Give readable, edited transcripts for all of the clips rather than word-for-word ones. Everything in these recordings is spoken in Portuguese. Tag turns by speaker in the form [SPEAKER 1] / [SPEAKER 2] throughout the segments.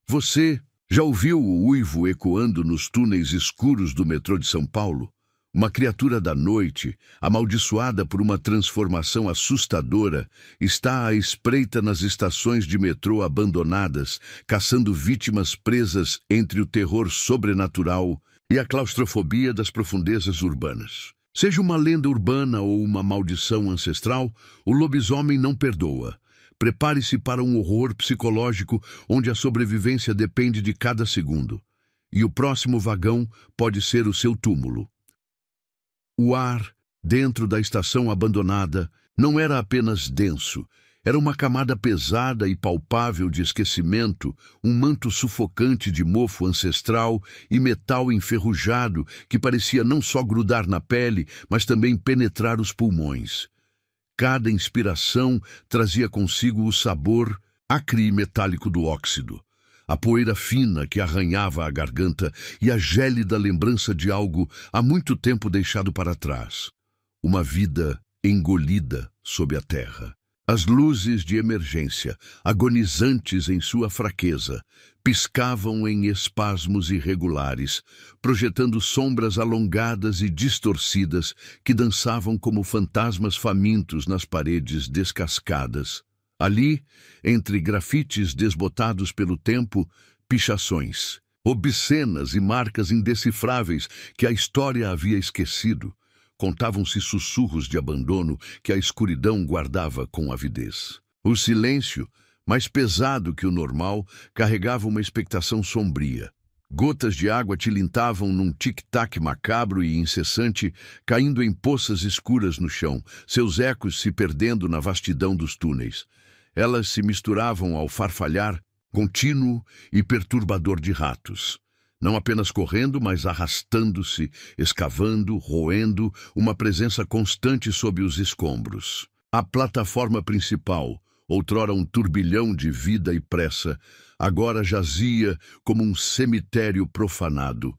[SPEAKER 1] Você já ouviu o uivo ecoando nos túneis escuros do metrô de São Paulo? Uma criatura da noite, amaldiçoada por uma transformação assustadora, está à espreita nas estações de metrô abandonadas, caçando vítimas presas entre o terror sobrenatural e a claustrofobia das profundezas urbanas. Seja uma lenda urbana ou uma maldição ancestral, o lobisomem não perdoa. Prepare-se para um horror psicológico onde a sobrevivência depende de cada segundo. E o próximo vagão pode ser o seu túmulo. O ar, dentro da estação abandonada, não era apenas denso. Era uma camada pesada e palpável de esquecimento, um manto sufocante de mofo ancestral e metal enferrujado que parecia não só grudar na pele, mas também penetrar os pulmões. Cada inspiração trazia consigo o sabor acre e metálico do óxido, a poeira fina que arranhava a garganta e a gélida lembrança de algo há muito tempo deixado para trás. Uma vida engolida sob a terra. As luzes de emergência, agonizantes em sua fraqueza, piscavam em espasmos irregulares, projetando sombras alongadas e distorcidas que dançavam como fantasmas famintos nas paredes descascadas. Ali, entre grafites desbotados pelo tempo, pichações, obscenas e marcas indecifráveis que a história havia esquecido. Contavam-se sussurros de abandono que a escuridão guardava com avidez. O silêncio, mais pesado que o normal, carregava uma expectação sombria. Gotas de água tilintavam num tic-tac macabro e incessante, caindo em poças escuras no chão, seus ecos se perdendo na vastidão dos túneis. Elas se misturavam ao farfalhar contínuo e perturbador de ratos. Não apenas correndo, mas arrastando-se, escavando, roendo, uma presença constante sob os escombros. A plataforma principal, outrora um turbilhão de vida e pressa, agora jazia como um cemitério profanado.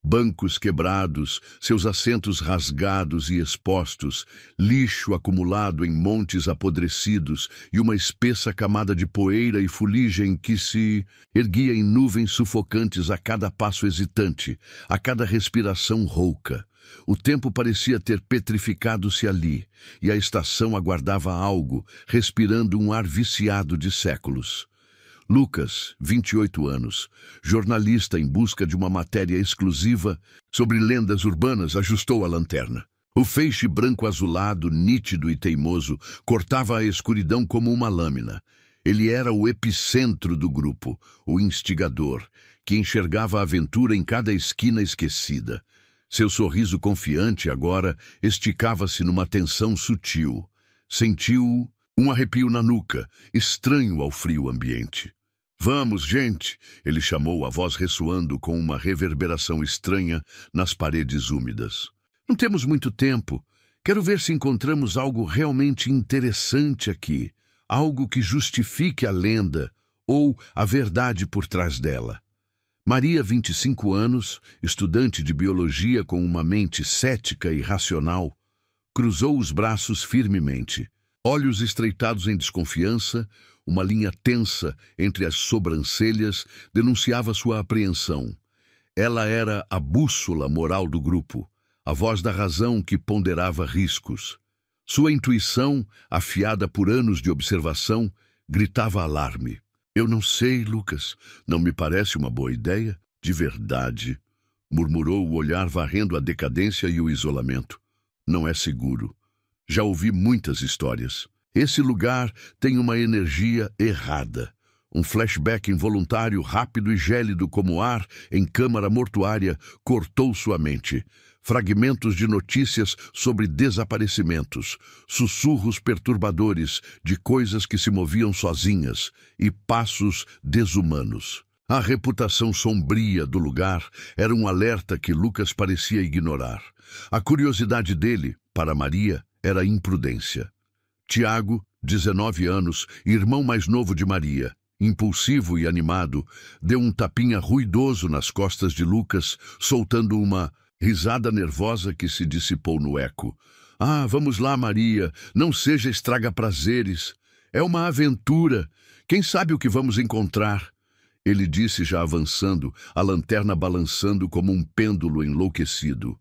[SPEAKER 1] Bancos quebrados, seus assentos rasgados e expostos, lixo acumulado em montes apodrecidos e uma espessa camada de poeira e fuligem que se erguia em nuvens sufocantes a cada passo hesitante, a cada respiração rouca. O tempo parecia ter petrificado-se ali, e a estação aguardava algo, respirando um ar viciado de séculos. Lucas, 28 anos, jornalista em busca de uma matéria exclusiva sobre lendas urbanas, ajustou a lanterna. O feixe branco-azulado, nítido e teimoso, cortava a escuridão como uma lâmina. Ele era o epicentro do grupo, o instigador, que enxergava a aventura em cada esquina esquecida. Seu sorriso confiante agora esticava-se numa tensão sutil. Sentiu um arrepio na nuca, estranho ao frio ambiente. "Vamos, gente!" ele chamou, a voz ressoando com uma reverberação estranha nas paredes úmidas. "Não temos muito tempo. Quero ver se encontramos algo realmente interessante aqui. Algo que justifique a lenda ou a verdade por trás dela." Maria, 25 anos, estudante de biologia com uma mente cética e racional, cruzou os braços firmemente. Olhos estreitados em desconfiança, uma linha tensa entre as sobrancelhas denunciava sua apreensão. Ela era a bússola moral do grupo, a voz da razão que ponderava riscos. Sua intuição, afiada por anos de observação, gritava alarme. "Eu não sei, Lucas. Não me parece uma boa ideia, de verdade", murmurou o olhar varrendo a decadência e o isolamento. "Não é seguro. Já ouvi muitas histórias. Esse lugar tem uma energia errada. Um flashback involuntário, rápido e gélido como ar em câmara mortuária, cortou sua mente. Fragmentos de notícias sobre desaparecimentos, sussurros perturbadores de coisas que se moviam sozinhas e passos desumanos. A reputação sombria do lugar era um alerta que Lucas parecia ignorar. A curiosidade dele, para Maria, era imprudência. Tiago, 19 anos, irmão mais novo de Maria, impulsivo e animado, deu um tapinha ruidoso nas costas de Lucas, soltando uma risada nervosa que se dissipou no eco. "Ah, vamos lá, Maria, não seja estraga-prazeres. É uma aventura. Quem sabe o que vamos encontrar?" Ele disse já avançando, a lanterna balançando como um pêndulo enlouquecido.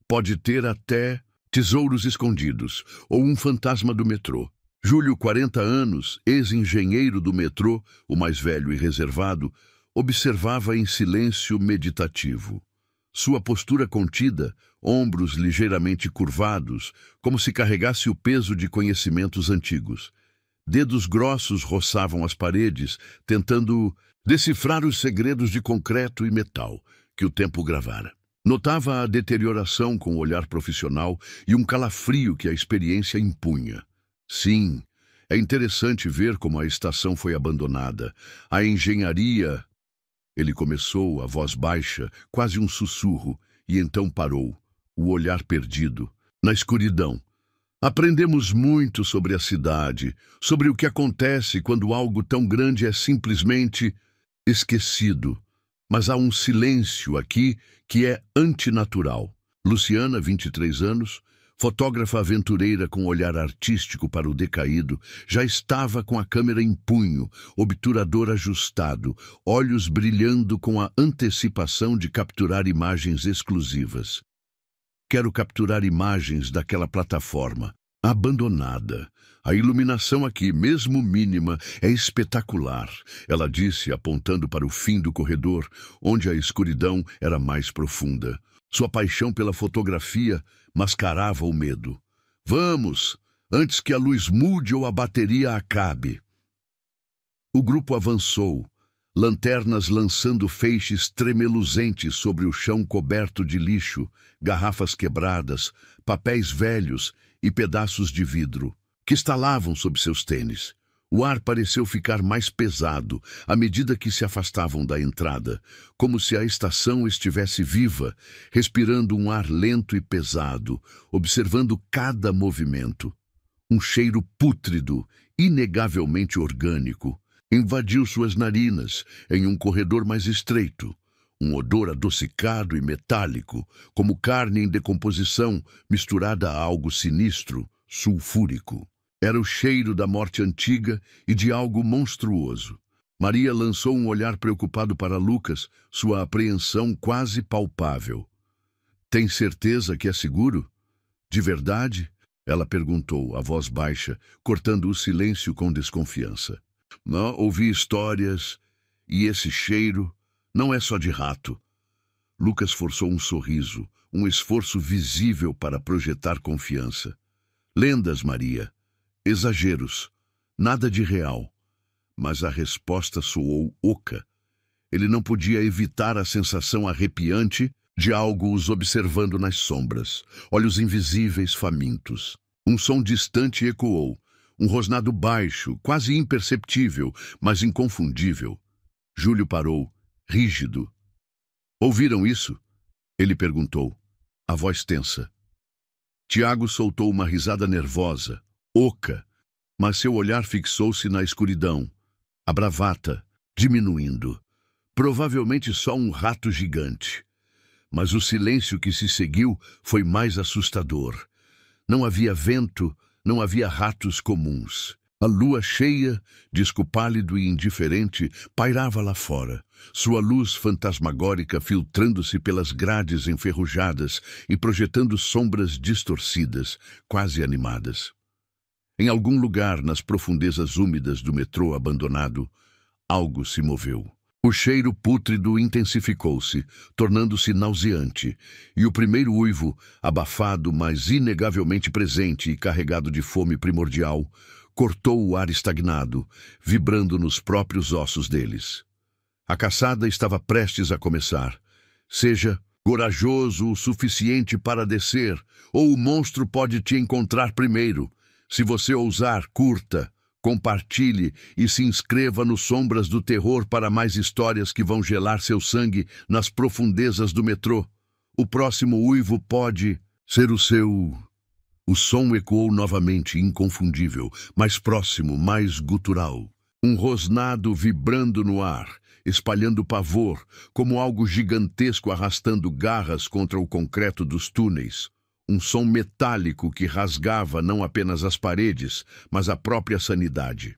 [SPEAKER 1] Pode ter até tesouros escondidos, ou um fantasma do metrô. Júlio, 40 anos, ex-engenheiro do metrô, o mais velho e reservado, observava em silêncio meditativo. Sua postura contida, ombros ligeiramente curvados, como se carregasse o peso de conhecimentos antigos. Dedos grossos roçavam as paredes, tentando decifrar os segredos de concreto e metal que o tempo gravara. Notava a deterioração com o olhar profissional e um calafrio que a experiência impunha. Sim, é interessante ver como a estação foi abandonada. A engenharia... Ele começou, a voz baixa, quase um sussurro, e então parou, o olhar perdido, na escuridão. Aprendemos muito sobre a cidade, sobre o que acontece quando algo tão grande é simplesmente esquecido. Mas há um silêncio aqui que é antinatural. Luciana, 23 anos, fotógrafa aventureira com olhar artístico para o decaído, já estava com a câmera em punho, obturador ajustado, olhos brilhando com a antecipação de capturar imagens exclusivas. Quero capturar imagens daquela plataforma, abandonada. A iluminação aqui, mesmo mínima, é espetacular, ela disse, apontando para o fim do corredor, onde a escuridão era mais profunda. Sua paixão pela fotografia mascarava o medo. Vamos, antes que a luz mude ou a bateria acabe. O grupo avançou, lanternas lançando feixes tremeluzentes sobre o chão coberto de lixo, garrafas quebradas, papéis velhos e pedaços de vidro, que estalavam sob seus tênis. O ar pareceu ficar mais pesado à medida que se afastavam da entrada, como se a estação estivesse viva, respirando um ar lento e pesado, observando cada movimento. Um cheiro pútrido, inegavelmente orgânico, invadiu suas narinas em um corredor mais estreito. Um odor adocicado e metálico, como carne em decomposição misturada a algo sinistro, sulfúrico. Era o cheiro da morte antiga e de algo monstruoso. Maria lançou um olhar preocupado para Lucas, sua apreensão quase palpável. Tem certeza que é seguro? De verdade? Ela perguntou, a voz baixa, cortando o silêncio com desconfiança. Não, ouvi histórias, e esse cheiro não é só de rato. Lucas forçou um sorriso, um esforço visível para projetar confiança. Lendas, Maria. Exageros. Nada de real. Mas a resposta soou oca. Ele não podia evitar a sensação arrepiante de algo os observando nas sombras, olhos invisíveis famintos. Um som distante ecoou, um rosnado baixo, quase imperceptível, mas inconfundível. Júlio parou, rígido. Ouviram isso? Ele perguntou, a voz tensa. Tiago soltou uma risada nervosa, oca, mas seu olhar fixou-se na escuridão, a bravata, diminuindo. Provavelmente só um rato gigante. Mas o silêncio que se seguiu foi mais assustador. Não havia vento, não havia ratos comuns. A lua cheia, disco pálido e indiferente, pairava lá fora, sua luz fantasmagórica filtrando-se pelas grades enferrujadas e projetando sombras distorcidas, quase animadas. Em algum lugar nas profundezas úmidas do metrô abandonado, algo se moveu. O cheiro pútrido intensificou-se, tornando-se nauseante, e o primeiro uivo, abafado, mas inegavelmente presente e carregado de fome primordial, cortou o ar estagnado, vibrando nos próprios ossos deles. A caçada estava prestes a começar. Seja corajoso o suficiente para descer, ou o monstro pode te encontrar primeiro. Se você ousar, curta, compartilhe e se inscreva no Sombras do Terror para mais histórias que vão gelar seu sangue nas profundezas do metrô. O próximo uivo pode ser o seu... O som ecoou novamente, inconfundível, mais próximo, mais gutural. Um rosnado vibrando no ar, espalhando pavor, como algo gigantesco arrastando garras contra o concreto dos túneis. Um som metálico que rasgava não apenas as paredes, mas a própria sanidade.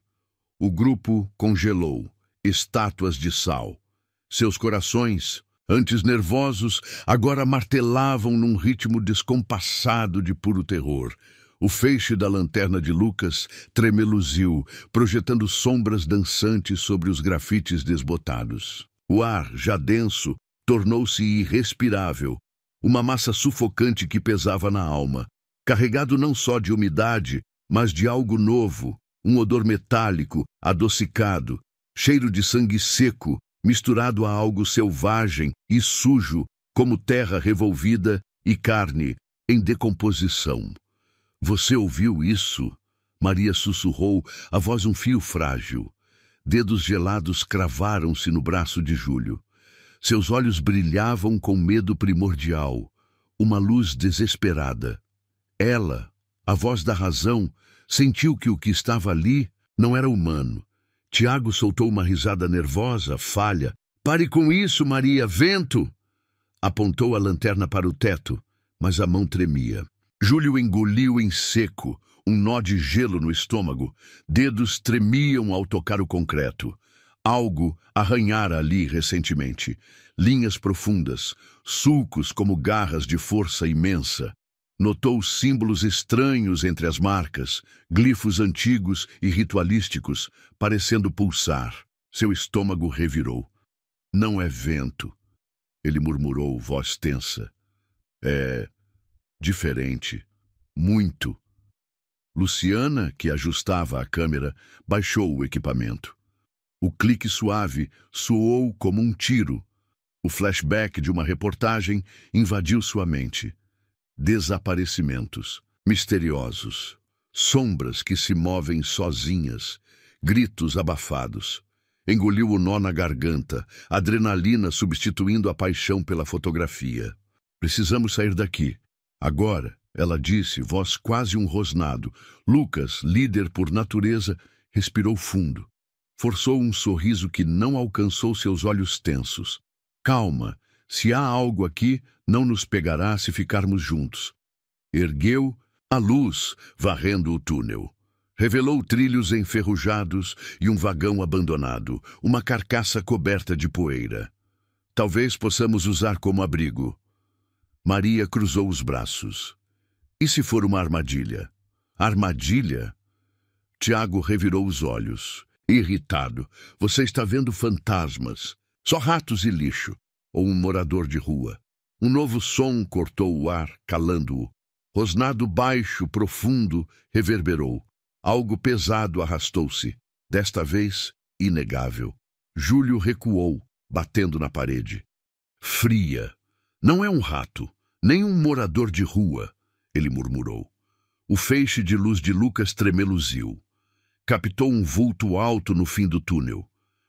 [SPEAKER 1] O grupo congelou, estátuas de sal. Seus corações, antes nervosos, agora martelavam num ritmo descompassado de puro terror. O feixe da lanterna de Lucas tremeluziu, projetando sombras dançantes sobre os grafites desbotados. O ar, já denso, tornou-se irrespirável, uma massa sufocante que pesava na alma, carregado não só de umidade, mas de algo novo, um odor metálico, adocicado, cheiro de sangue seco, misturado a algo selvagem e sujo, como terra revolvida e carne em decomposição. Você ouviu isso? Maria sussurrou, a voz um fio frágil. Dedos gelados cravaram-se no braço de Júlio. Seus olhos brilhavam com medo primordial, uma luz desesperada. Ela, a voz da razão, sentiu que o que estava ali não era humano. Tiago soltou uma risada nervosa, falha. Pare com isso, Maria, vento! Apontou a lanterna para o teto, mas a mão tremia. Júlio engoliu em seco, um nó de gelo no estômago. Dedos tremiam ao tocar o concreto. Algo arranhara ali recentemente. Linhas profundas, sulcos como garras de força imensa. Notou símbolos estranhos entre as marcas, glifos antigos e ritualísticos, parecendo pulsar. Seu estômago revirou. Não é vento, ele murmurou, voz tensa. É diferente. Muito. Luciana, que ajustava a câmera, baixou o equipamento. O clique suave soou como um tiro. O flashback de uma reportagem invadiu sua mente. Desaparecimentos misteriosos, sombras que se movem sozinhas, gritos abafados. Engoliu o nó na garganta, adrenalina substituindo a paixão pela fotografia. Precisamos sair daqui. Agora, ela disse, voz quase um rosnado. Lucas, líder por natureza, respirou fundo. Forçou um sorriso que não alcançou seus olhos tensos. Calma, se há algo aqui, não nos pegará se ficarmos juntos. Ergueu a luz, varrendo o túnel. Revelou trilhos enferrujados e um vagão abandonado, uma carcaça coberta de poeira. Talvez possamos usar como abrigo. Maria cruzou os braços. E se for uma armadilha? Armadilha? Tiago revirou os olhos. Irritado. Você está vendo fantasmas. Só ratos e lixo. Ou um morador de rua. Um novo som cortou o ar, calando-o. Rosnado baixo, profundo, reverberou. Algo pesado arrastou-se. Desta vez, inegável. Júlio recuou, batendo na parede. Fria. Não é um rato, nem um morador de rua, ele murmurou. O feixe de luz de Lucas tremeluziu. Captou um vulto alto no fim do túnel.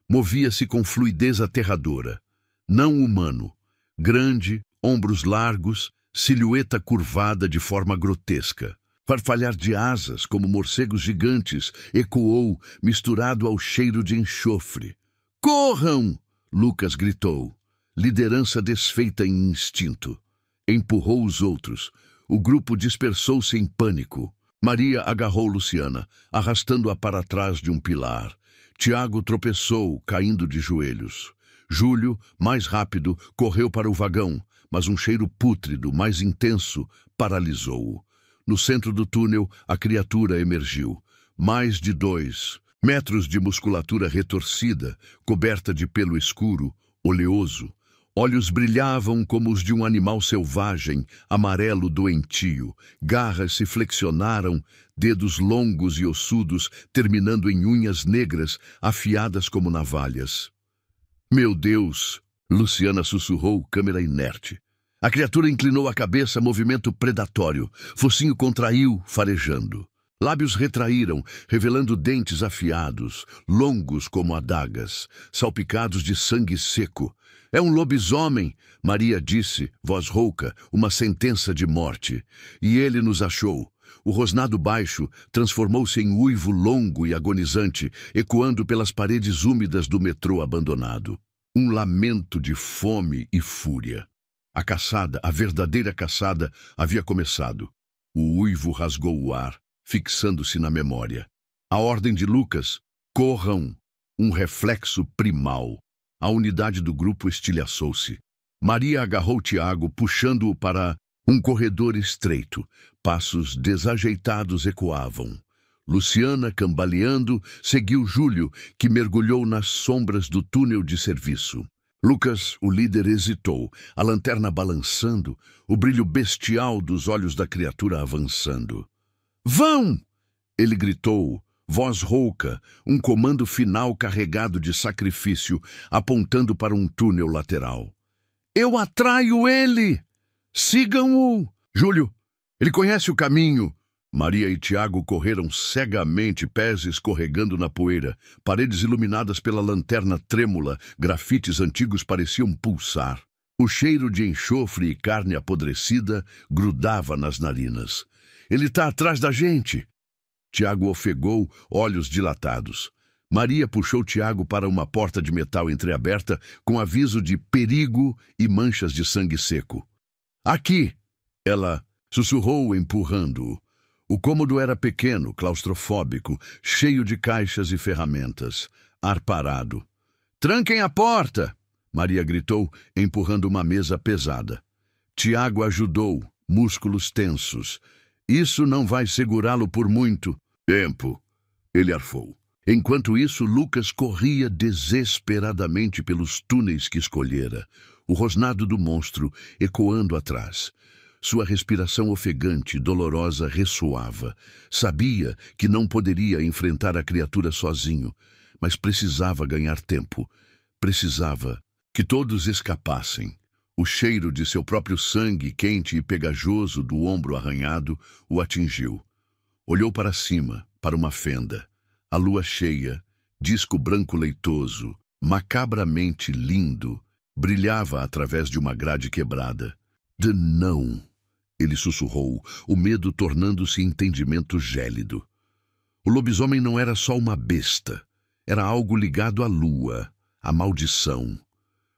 [SPEAKER 1] Movia-se com fluidez aterradora. Não humano. Grande, ombros largos, silhueta curvada de forma grotesca. Farfalhar de asas, como morcegos gigantes, ecoou, misturado ao cheiro de enxofre. Corram! Lucas gritou. Liderança desfeita em instinto. Empurrou os outros. O grupo dispersou-se em pânico. Maria agarrou Luciana, arrastando-a para trás de um pilar. Tiago tropeçou, caindo de joelhos. Júlio, mais rápido, correu para o vagão, mas um cheiro pútrido, mais intenso, paralisou-o. No centro do túnel, a criatura emergiu. Mais de 2 metros de musculatura retorcida, coberta de pelo escuro, oleoso. Olhos brilhavam como os de um animal selvagem, amarelo doentio. Garras se flexionaram, dedos longos e ossudos, terminando em unhas negras, afiadas como navalhas. Meu Deus! Luciana sussurrou, câmera inerte. A criatura inclinou a cabeça, movimento predatório. Focinho contraiu, farejando. Lábios retraíram, revelando dentes afiados, longos como adagas, salpicados de sangue seco. É um lobisomem, Maria disse, voz rouca, uma sentença de morte. E ele nos achou. O rosnado baixo transformou-se em uivo longo e agonizante, ecoando pelas paredes úmidas do metrô abandonado. Um lamento de fome e fúria. A caçada, a verdadeira caçada, havia começado. O uivo rasgou o ar, fixando-se na memória. A ordem de Lucas, corram. um reflexo primal. A unidade do grupo estilhaçou-se. Maria agarrou Tiago, puxando-o para um corredor estreito. Passos desajeitados ecoavam. Luciana, cambaleando, seguiu Júlio, que mergulhou nas sombras do túnel de serviço. Lucas, o líder, hesitou, a lanterna balançando, o brilho bestial dos olhos da criatura avançando. "Vão!" ele gritou, voz rouca, um comando final carregado de sacrifício, apontando para um túnel lateral. "Eu atraio ele! Sigam-o!" "Júlio, ele conhece o caminho!" Maria e Tiago correram cegamente, pés escorregando na poeira. Paredes iluminadas pela lanterna trêmula, grafites antigos pareciam pulsar. O cheiro de enxofre e carne apodrecida grudava nas narinas. "Ele está atrás da gente!" Tiago ofegou, olhos dilatados. Maria puxou Tiago para uma porta de metal entreaberta, com aviso de perigo e manchas de sangue seco. "Aqui!" ela sussurrou, empurrando-o. O cômodo era pequeno, claustrofóbico, cheio de caixas e ferramentas. Ar parado. "Tranquem a porta!" Maria gritou, empurrando uma mesa pesada. Tiago ajudou, músculos tensos. "Isso não vai segurá-lo por muito tempo", ele arfou. Enquanto isso, Lucas corria desesperadamente pelos túneis que escolhera, o rosnado do monstro ecoando atrás. Sua respiração ofegante e dolorosa ressoava. Sabia que não poderia enfrentar a criatura sozinho, mas precisava ganhar tempo. Precisava que todos escapassem. O cheiro de seu próprio sangue, quente e pegajoso do ombro arranhado, o atingiu. Olhou para cima, para uma fenda. A lua cheia, disco branco leitoso, macabramente lindo, brilhava através de uma grade quebrada. "De não!" ele sussurrou, o medo tornando-se entendimento gélido. O lobisomem não era só uma besta. Era algo ligado à lua, à maldição.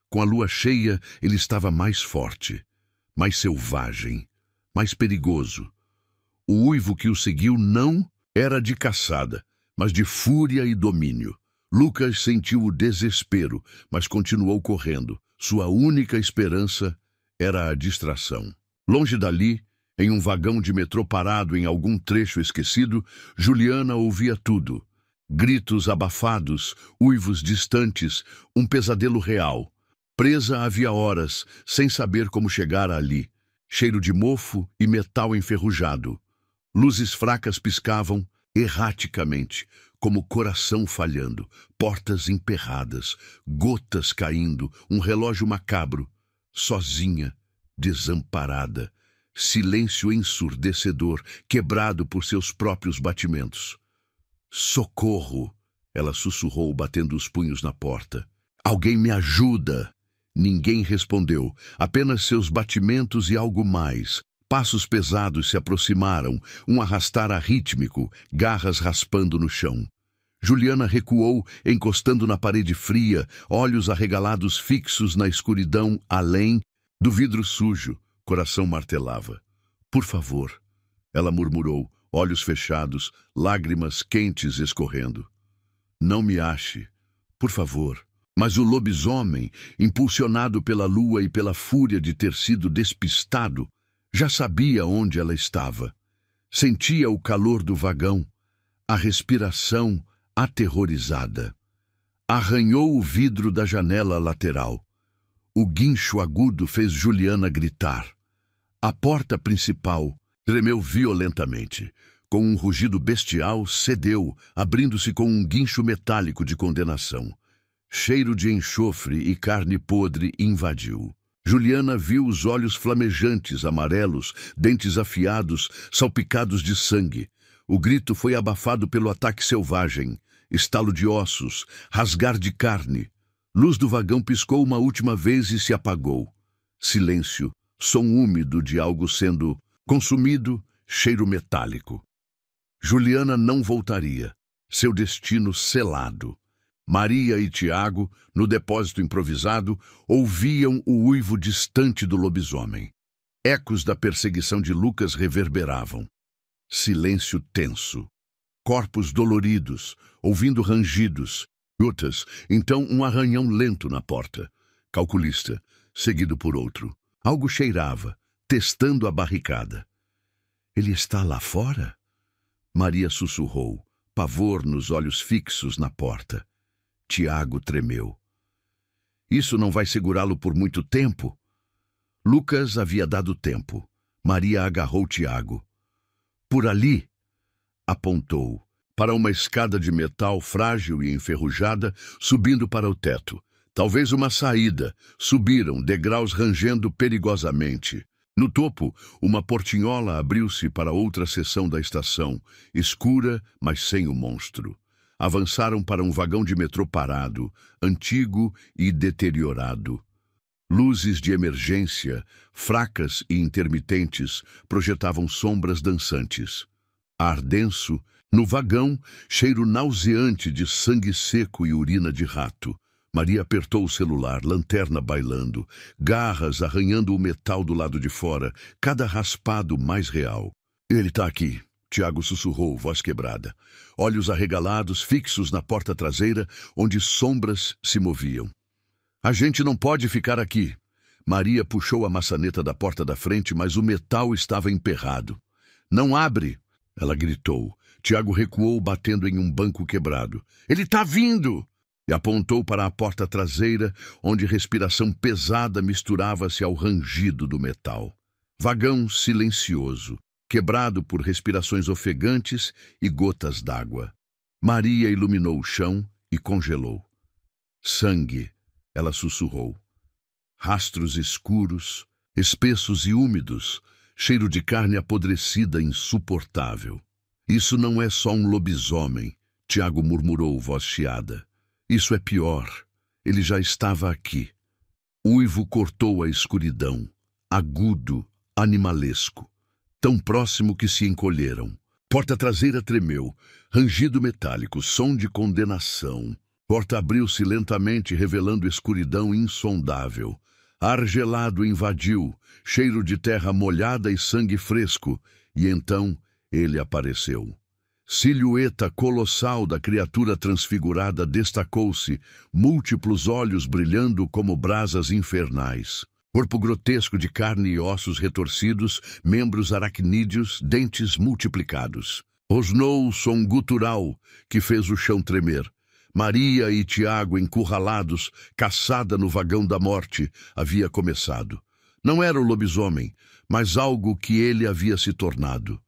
[SPEAKER 1] Com a lua cheia, ele estava mais forte, mais selvagem, mais perigoso. O uivo que o seguiu não era de caçada, mas de fúria e domínio. Lucas sentiu o desespero, mas continuou correndo. Sua única esperança era a distração. Longe dali, em um vagão de metrô parado em algum trecho esquecido, Juliana ouvia tudo. Gritos abafados, uivos distantes, um pesadelo real. Presa havia horas, sem saber como chegar ali. Cheiro de mofo e metal enferrujado. Luzes fracas piscavam erraticamente, como coração falhando, portas emperradas, gotas caindo, um relógio macabro. Sozinha, desamparada, silêncio ensurdecedor, quebrado por seus próprios batimentos. "Socorro!" ela sussurrou, batendo os punhos na porta. "Alguém me ajuda!" Ninguém respondeu, apenas seus batimentos e algo mais. Passos pesados se aproximaram, um arrastar arrítmico, garras raspando no chão. Juliana recuou, encostando na parede fria, olhos arregalados fixos na escuridão além do vidro sujo. Coração martelava. "Por favor", ela murmurou, olhos fechados, lágrimas quentes escorrendo. "Não me ache, por favor." Mas o lobisomem, impulsionado pela lua e pela fúria de ter sido despistado, já sabia onde ela estava. Sentia o calor do vagão, a respiração aterrorizada. Arranhou o vidro da janela lateral. O guincho agudo fez Juliana gritar. A porta principal tremeu violentamente. Com um rugido bestial, cedeu, abrindo-se com um guincho metálico de condenação. Cheiro de enxofre e carne podre invadiu. Juliana viu os olhos flamejantes, amarelos, dentes afiados, salpicados de sangue. O grito foi abafado pelo ataque selvagem. Estalo de ossos, rasgar de carne. Luz do vagão piscou uma última vez e se apagou. Silêncio, som úmido de algo sendo consumido, cheiro metálico. Juliana não voltaria. Seu destino selado. Maria e Tiago, no depósito improvisado, ouviam o uivo distante do lobisomem. Ecos da perseguição de Lucas reverberavam. Silêncio tenso. Corpos doloridos, ouvindo rangidos, Gotas, então um arranhão lento na porta. Calculista, seguido por outro. Algo cheirava, testando a barricada. Ele está lá fora? Maria sussurrou, pavor nos olhos fixos na porta. Tiago tremeu. Isso não vai segurá-lo por muito tempo? Lucas havia dado tempo. Maria agarrou Tiago. Por ali, apontou, para uma escada de metal frágil e enferrujada, subindo para o teto. Talvez uma saída. Subiram, degraus rangendo perigosamente. No topo, uma portinhola abriu-se para outra seção da estação, escura, mas sem o monstro. Avançaram para um vagão de metrô parado, antigo e deteriorado. Luzes de emergência, fracas e intermitentes, projetavam sombras dançantes. Ar denso, no vagão, cheiro nauseante de sangue seco e urina de rato. Maria apertou o celular, lanterna bailando, garras arranhando o metal do lado de fora, cada raspado mais real. Ele está aqui, Tiago sussurrou, voz quebrada. Olhos arregalados, fixos na porta traseira, onde sombras se moviam. A gente não pode ficar aqui. Maria puxou a maçaneta da porta da frente, mas o metal estava emperrado. Não abre! Ela gritou. Tiago recuou, batendo em um banco quebrado. Ele está vindo! E apontou para a porta traseira, onde respiração pesada misturava-se ao rangido do metal. Vagão silencioso, quebrado por respirações ofegantes e gotas d'água. Maria iluminou o chão e congelou. Sangue, ela sussurrou. Rastros escuros, espessos e úmidos, cheiro de carne apodrecida insuportável. Isso não é só um lobisomem, Tiago murmurou, voz chiada. Isso é pior. Ele já estava aqui. Uivo cortou a escuridão, agudo, animalesco, tão próximo que se encolheram. Porta traseira tremeu, rangido metálico, som de condenação. Porta abriu-se lentamente, revelando escuridão insondável. Ar gelado invadiu, cheiro de terra molhada e sangue fresco, e então ele apareceu. Silhueta colossal da criatura transfigurada destacou-se, múltiplos olhos brilhando como brasas infernais. Corpo grotesco de carne e ossos retorcidos, membros aracnídeos, dentes multiplicados. Rosnou o som gutural que fez o chão tremer. Maria e Tiago, encurralados, caçada no vagão da morte, havia começado. Não era o lobisomem, mas algo que ele havia se tornado.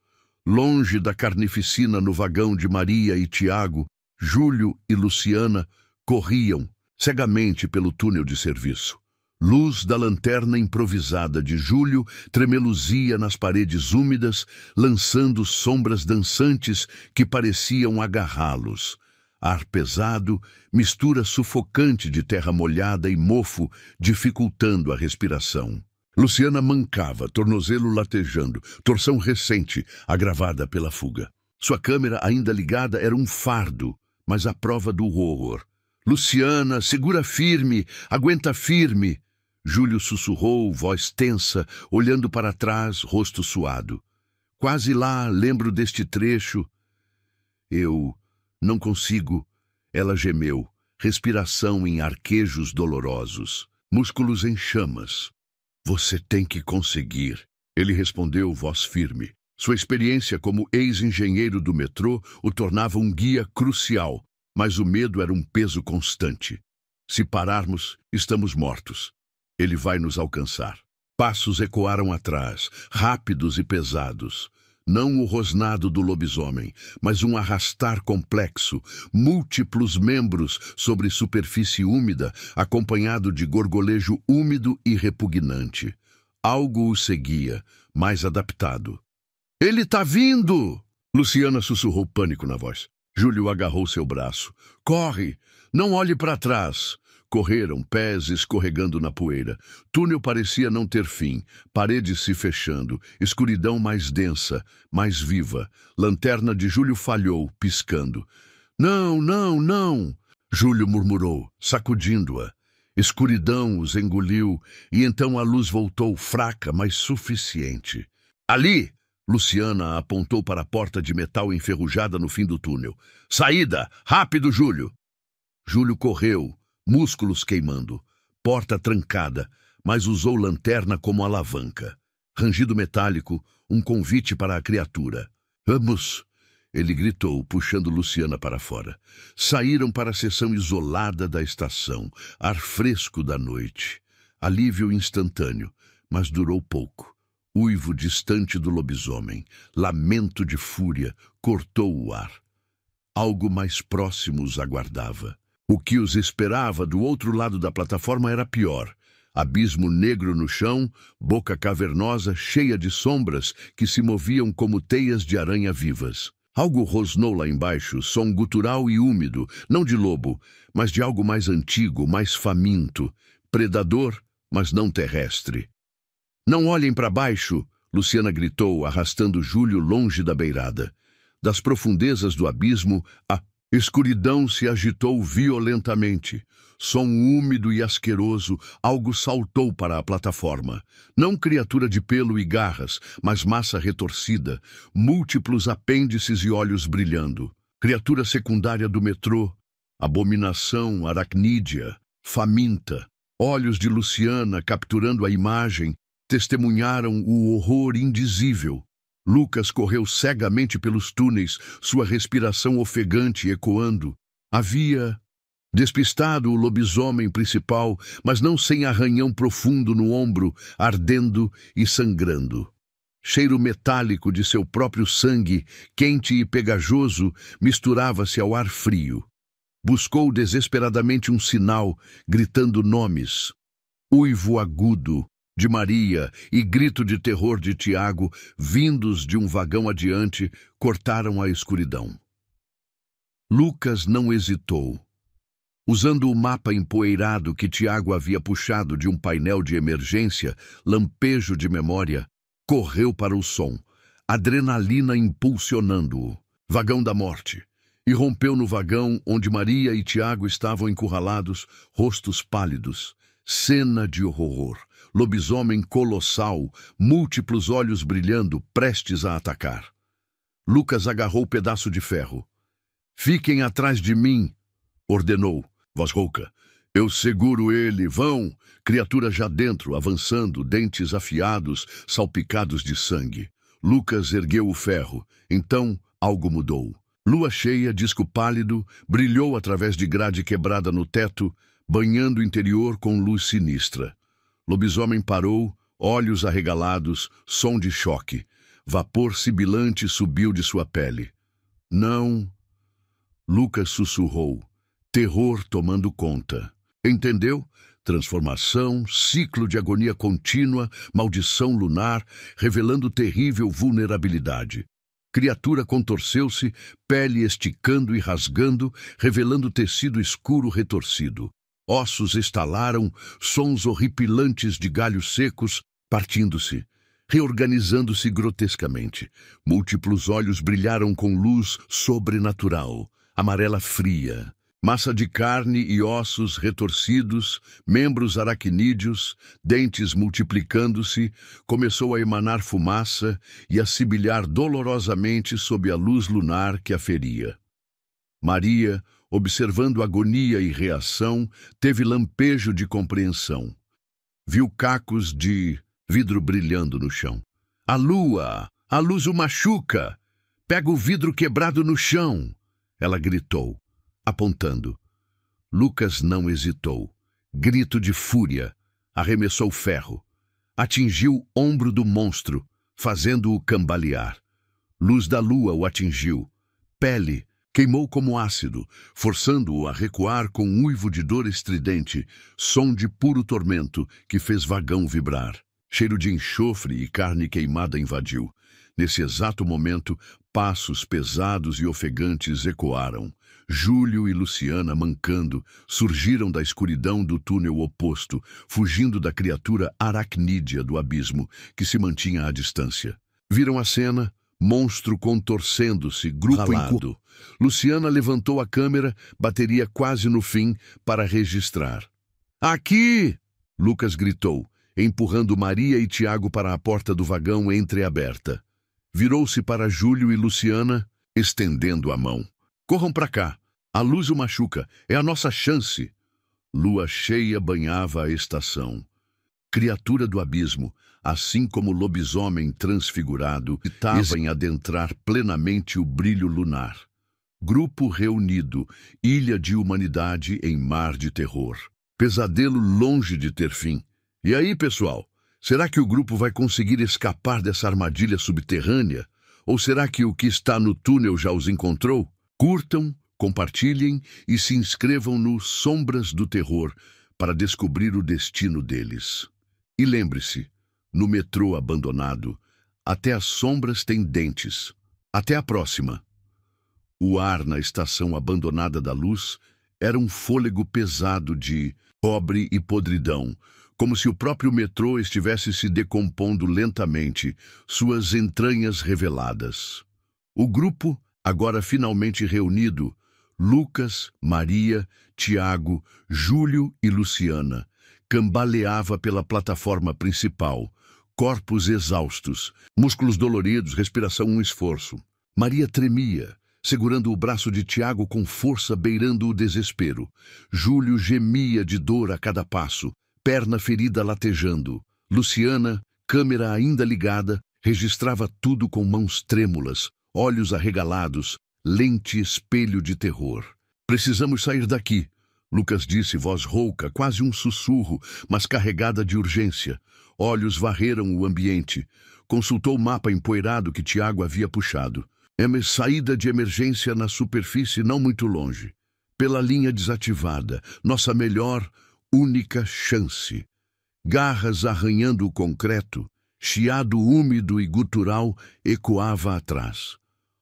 [SPEAKER 1] Longe da carnificina no vagão de Maria e Tiago, Júlio e Luciana corriam cegamente pelo túnel de serviço. Luz da lanterna improvisada de Júlio tremeluzia nas paredes úmidas, lançando sombras dançantes que pareciam agarrá-los. Ar pesado, mistura sufocante de terra molhada e mofo, dificultando a respiração. Luciana mancava, tornozelo latejando, torção recente, agravada pela fuga. Sua câmera, ainda ligada, era um fardo, mas a prova do horror. Luciana, segura firme, aguenta firme. Júlio sussurrou, voz tensa, olhando para trás, rosto suado. Quase lá, lembro deste trecho. Eu não consigo. Ela gemeu, respiração em arquejos dolorosos, músculos em chamas. Você tem que conseguir. Ele respondeu, voz firme. Sua experiência como ex-engenheiro do metrô o tornava um guia crucial, mas o medo era um peso constante. Se pararmos, estamos mortos. Ele vai nos alcançar. Passos ecoaram atrás, rápidos e pesados. Não o rosnado do lobisomem, mas um arrastar complexo, múltiplos membros sobre superfície úmida, acompanhado de gorgolejo úmido e repugnante. Algo o seguia, mais adaptado. Ele está vindo! Luciana sussurrou pânico na voz. Júlio agarrou seu braço. Corre! Não olhe para trás! Correram, pés escorregando na poeira. Túnel parecia não ter fim, paredes se fechando, escuridão mais densa, mais viva. Lanterna de Júlio falhou, piscando. Não, não, não! Júlio murmurou, sacudindo-a. Escuridão os engoliu, e então a luz voltou fraca, mas suficiente. Ali! Luciana apontou para a porta de metal enferrujada no fim do túnel. Saída! Rápido, Júlio! Júlio correu, músculos queimando, porta trancada, mas usou lanterna como alavanca. Rangido metálico, um convite para a criatura. Vamos! Ele gritou, puxando Luciana para fora. Saíram para a seção isolada da estação, ar fresco da noite. Alívio instantâneo, mas durou pouco. Uivo distante do lobisomem, lamento de fúria, cortou o ar. Algo mais próximo os aguardava. O que os esperava do outro lado da plataforma era pior. Abismo negro no chão, boca cavernosa cheia de sombras que se moviam como teias de aranha vivas. Algo rosnou lá embaixo, som gutural e úmido, não de lobo, mas de algo mais antigo, mais faminto, predador, mas não terrestre. Não olhem para baixo, Luciana gritou, arrastando Júlio longe da beirada. Das profundezas do abismo, a escuridão se agitou violentamente. Som úmido e asqueroso, algo saltou para a plataforma. Não criatura de pelo e garras, mas massa retorcida, múltiplos apêndices e olhos brilhando. Criatura secundária do metrô, abominação aracnídea, faminta. Olhos de Luciana, capturando a imagem, testemunharam o horror indizível. Lucas correu cegamente pelos túneis, sua respiração ofegante ecoando. Havia despistado o lobisomem principal, mas não sem arranhão profundo no ombro, ardendo e sangrando. Cheiro metálico de seu próprio sangue, quente e pegajoso, misturava-se ao ar frio. Buscou desesperadamente um sinal, gritando nomes. Uivo agudo de Maria e grito de terror de Tiago, vindos de um vagão adiante, cortaram a escuridão. Lucas não hesitou. Usando o mapa empoeirado que Tiago havia puxado de um painel de emergência, lampejo de memória, correu para o som, adrenalina impulsionando-o. Vagão da morte. Irrompeu no vagão onde Maria e Tiago estavam encurralados, rostos pálidos. Cena de horror. Lobisomem colossal, múltiplos olhos brilhando, prestes a atacar. Lucas agarrou o pedaço de ferro. "Fiquem atrás de mim", ordenou, voz rouca. "Eu seguro ele, vão!" Criatura já dentro, avançando, dentes afiados, salpicados de sangue. Lucas ergueu o ferro. Então, algo mudou. Lua cheia, disco pálido, brilhou através de grade quebrada no teto, banhando o interior com luz sinistra. Lobisomem parou, olhos arregalados, som de choque. Vapor sibilante subiu de sua pele. "Não." Lucas sussurrou. Terror tomando conta. Entendeu? Transformação, ciclo de agonia contínua, maldição lunar, revelando terrível vulnerabilidade. Criatura contorceu-se, pele esticando e rasgando, revelando tecido escuro retorcido. Ossos estalaram, sons horripilantes de galhos secos, partindo-se, reorganizando-se grotescamente. Múltiplos olhos brilharam com luz sobrenatural, amarela fria. Massa de carne e ossos retorcidos, membros aracnídeos, dentes multiplicando-se, começou a emanar fumaça e a sibilhar dolorosamente sob a luz lunar que a feria. Maria, observando agonia e reação, teve lampejo de compreensão. Viu cacos de vidro brilhando no chão. "A lua! A luz o machuca! Pega o vidro quebrado no chão!" Ela gritou, apontando. Lucas não hesitou. Grito de fúria. Arremessou ferro. Atingiu o ombro do monstro, fazendo-o cambalear. Luz da lua o atingiu. Pele queimou como ácido, forçando-o a recuar com um uivo de dor estridente, som de puro tormento que fez vagão vibrar. Cheiro de enxofre e carne queimada invadiu. Nesse exato momento, passos pesados e ofegantes ecoaram. Júlio e Luciana, mancando, surgiram da escuridão do túnel oposto, fugindo da criatura aracnídea do abismo, que se mantinha à distância. Viram a cena, monstro contorcendo-se, grupo ralado. Luciana levantou a câmera, bateria quase no fim, para registrar. "Aqui!" Lucas gritou, empurrando Maria e Tiago para a porta do vagão entreaberta. Virou-se para Júlio e Luciana, estendendo a mão. "Corram para cá." A luz o machuca. É a nossa chance. Lua cheia banhava a estação. Criatura do abismo, assim como o lobisomem transfigurado, estava em adentrar plenamente o brilho lunar. Grupo reunido, ilha de humanidade em mar de terror. Pesadelo longe de ter fim. E aí, pessoal? Será que o grupo vai conseguir escapar dessa armadilha subterrânea? Ou será que o que está no túnel já os encontrou? Curtam, compartilhem e se inscrevam no Sombras do Terror para descobrir o destino deles. E lembre-se, no metrô abandonado, até as sombras têm dentes. Até a próxima. O ar na estação abandonada da luz era um fôlego pesado de cobre e podridão, como se o próprio metrô estivesse se decompondo lentamente, suas entranhas reveladas. O grupo, agora finalmente reunido, Lucas, Maria, Tiago, Júlio e Luciana, cambaleava pela plataforma principal, corpos exaustos, músculos doloridos, respiração um esforço. Maria tremia, segurando o braço de Tiago com força beirando o desespero. Júlio gemia de dor a cada passo, perna ferida latejando. Luciana, câmera ainda ligada, registrava tudo com mãos trêmulas, olhos arregalados, lente espelho de terror. Precisamos sair daqui, Lucas disse, voz rouca, quase um sussurro, mas carregada de urgência. Olhos varreram o ambiente. Consultou o mapa empoeirado que Tiago havia puxado. Saída de emergência na superfície não muito longe. Pela linha desativada, nossa melhor, única chance. Garras arranhando o concreto, chiado úmido e gutural ecoava atrás.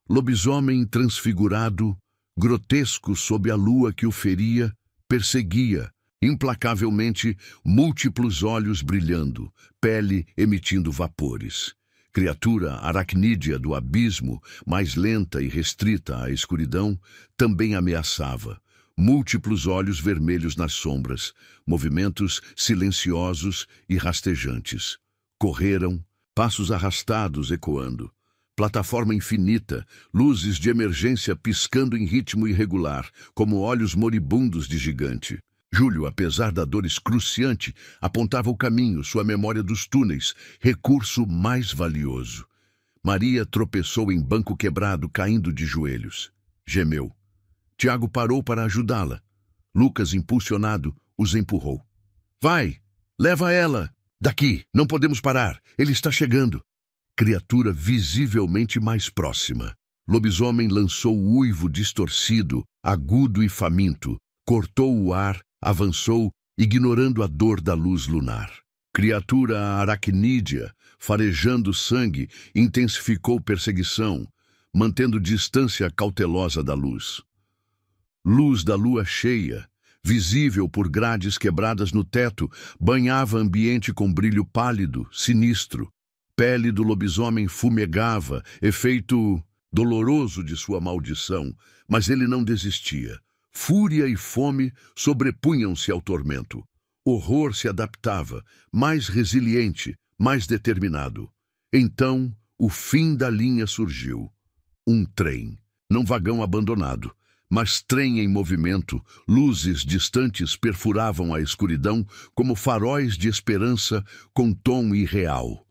[SPEAKER 1] Lobisomem transfigurado, grotesco sob a lua que o feria, perseguia, implacavelmente, múltiplos olhos brilhando, pele emitindo vapores. Criatura aracnídea do abismo, mais lenta e restrita à escuridão, também ameaçava. Múltiplos olhos vermelhos nas sombras, movimentos silenciosos e rastejantes. Correram, passos arrastados ecoando. Plataforma infinita, luzes de emergência piscando em ritmo irregular, como olhos moribundos de gigante. Júlio, apesar da dor excruciante, apontava o caminho, sua memória dos túneis, recurso mais valioso. Maria tropeçou em banco quebrado, caindo de joelhos. Gemeu. Tiago parou para ajudá-la. Lucas, impulsionado, os empurrou. Vai! Leva ela! Daqui! Não podemos parar! Ele está chegando! Criatura visivelmente mais próxima. Lobisomem lançou o uivo distorcido, agudo e faminto. Cortou o ar, avançou, ignorando a dor da luz lunar. Criatura aracnídea, farejando sangue, intensificou perseguição, mantendo distância cautelosa da luz. Luz da lua cheia, visível por grades quebradas no teto, banhava ambiente com brilho pálido, sinistro. Pele do lobisomem fumegava, efeito doloroso de sua maldição, mas ele não desistia. Fúria e fome sobrepunham-se ao tormento. Horror se adaptava, mais resiliente, mais determinado. Então, o fim da linha surgiu. Um trem, não vagão abandonado, mas trem em movimento, luzes distantes perfuravam a escuridão como faróis de esperança com tom irreal.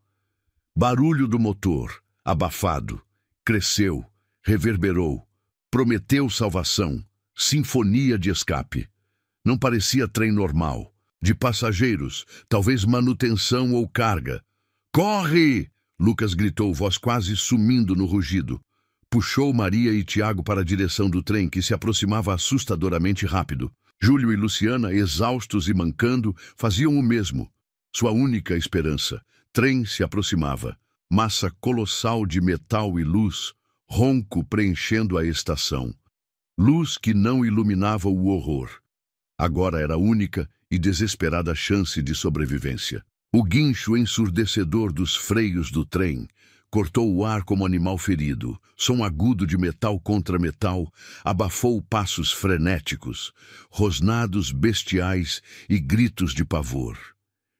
[SPEAKER 1] Barulho do motor, abafado, cresceu, reverberou, prometeu salvação, sinfonia de escape. Não parecia trem normal, de passageiros, talvez manutenção ou carga. Corre! Lucas gritou, voz quase sumindo no rugido. Puxou Maria e Tiago para a direção do trem, que se aproximava assustadoramente rápido. Júlio e Luciana, exaustos e mancando, faziam o mesmo. Sua única esperança. Trem se aproximava. Massa colossal de metal e luz, ronco preenchendo a estação. Luz que não iluminava o horror. Agora era a única e desesperada chance de sobrevivência. O guincho ensurdecedor dos freios do trem cortou o ar como animal ferido. Som agudo de metal contra metal abafou passos frenéticos, rosnados bestiais e gritos de pavor.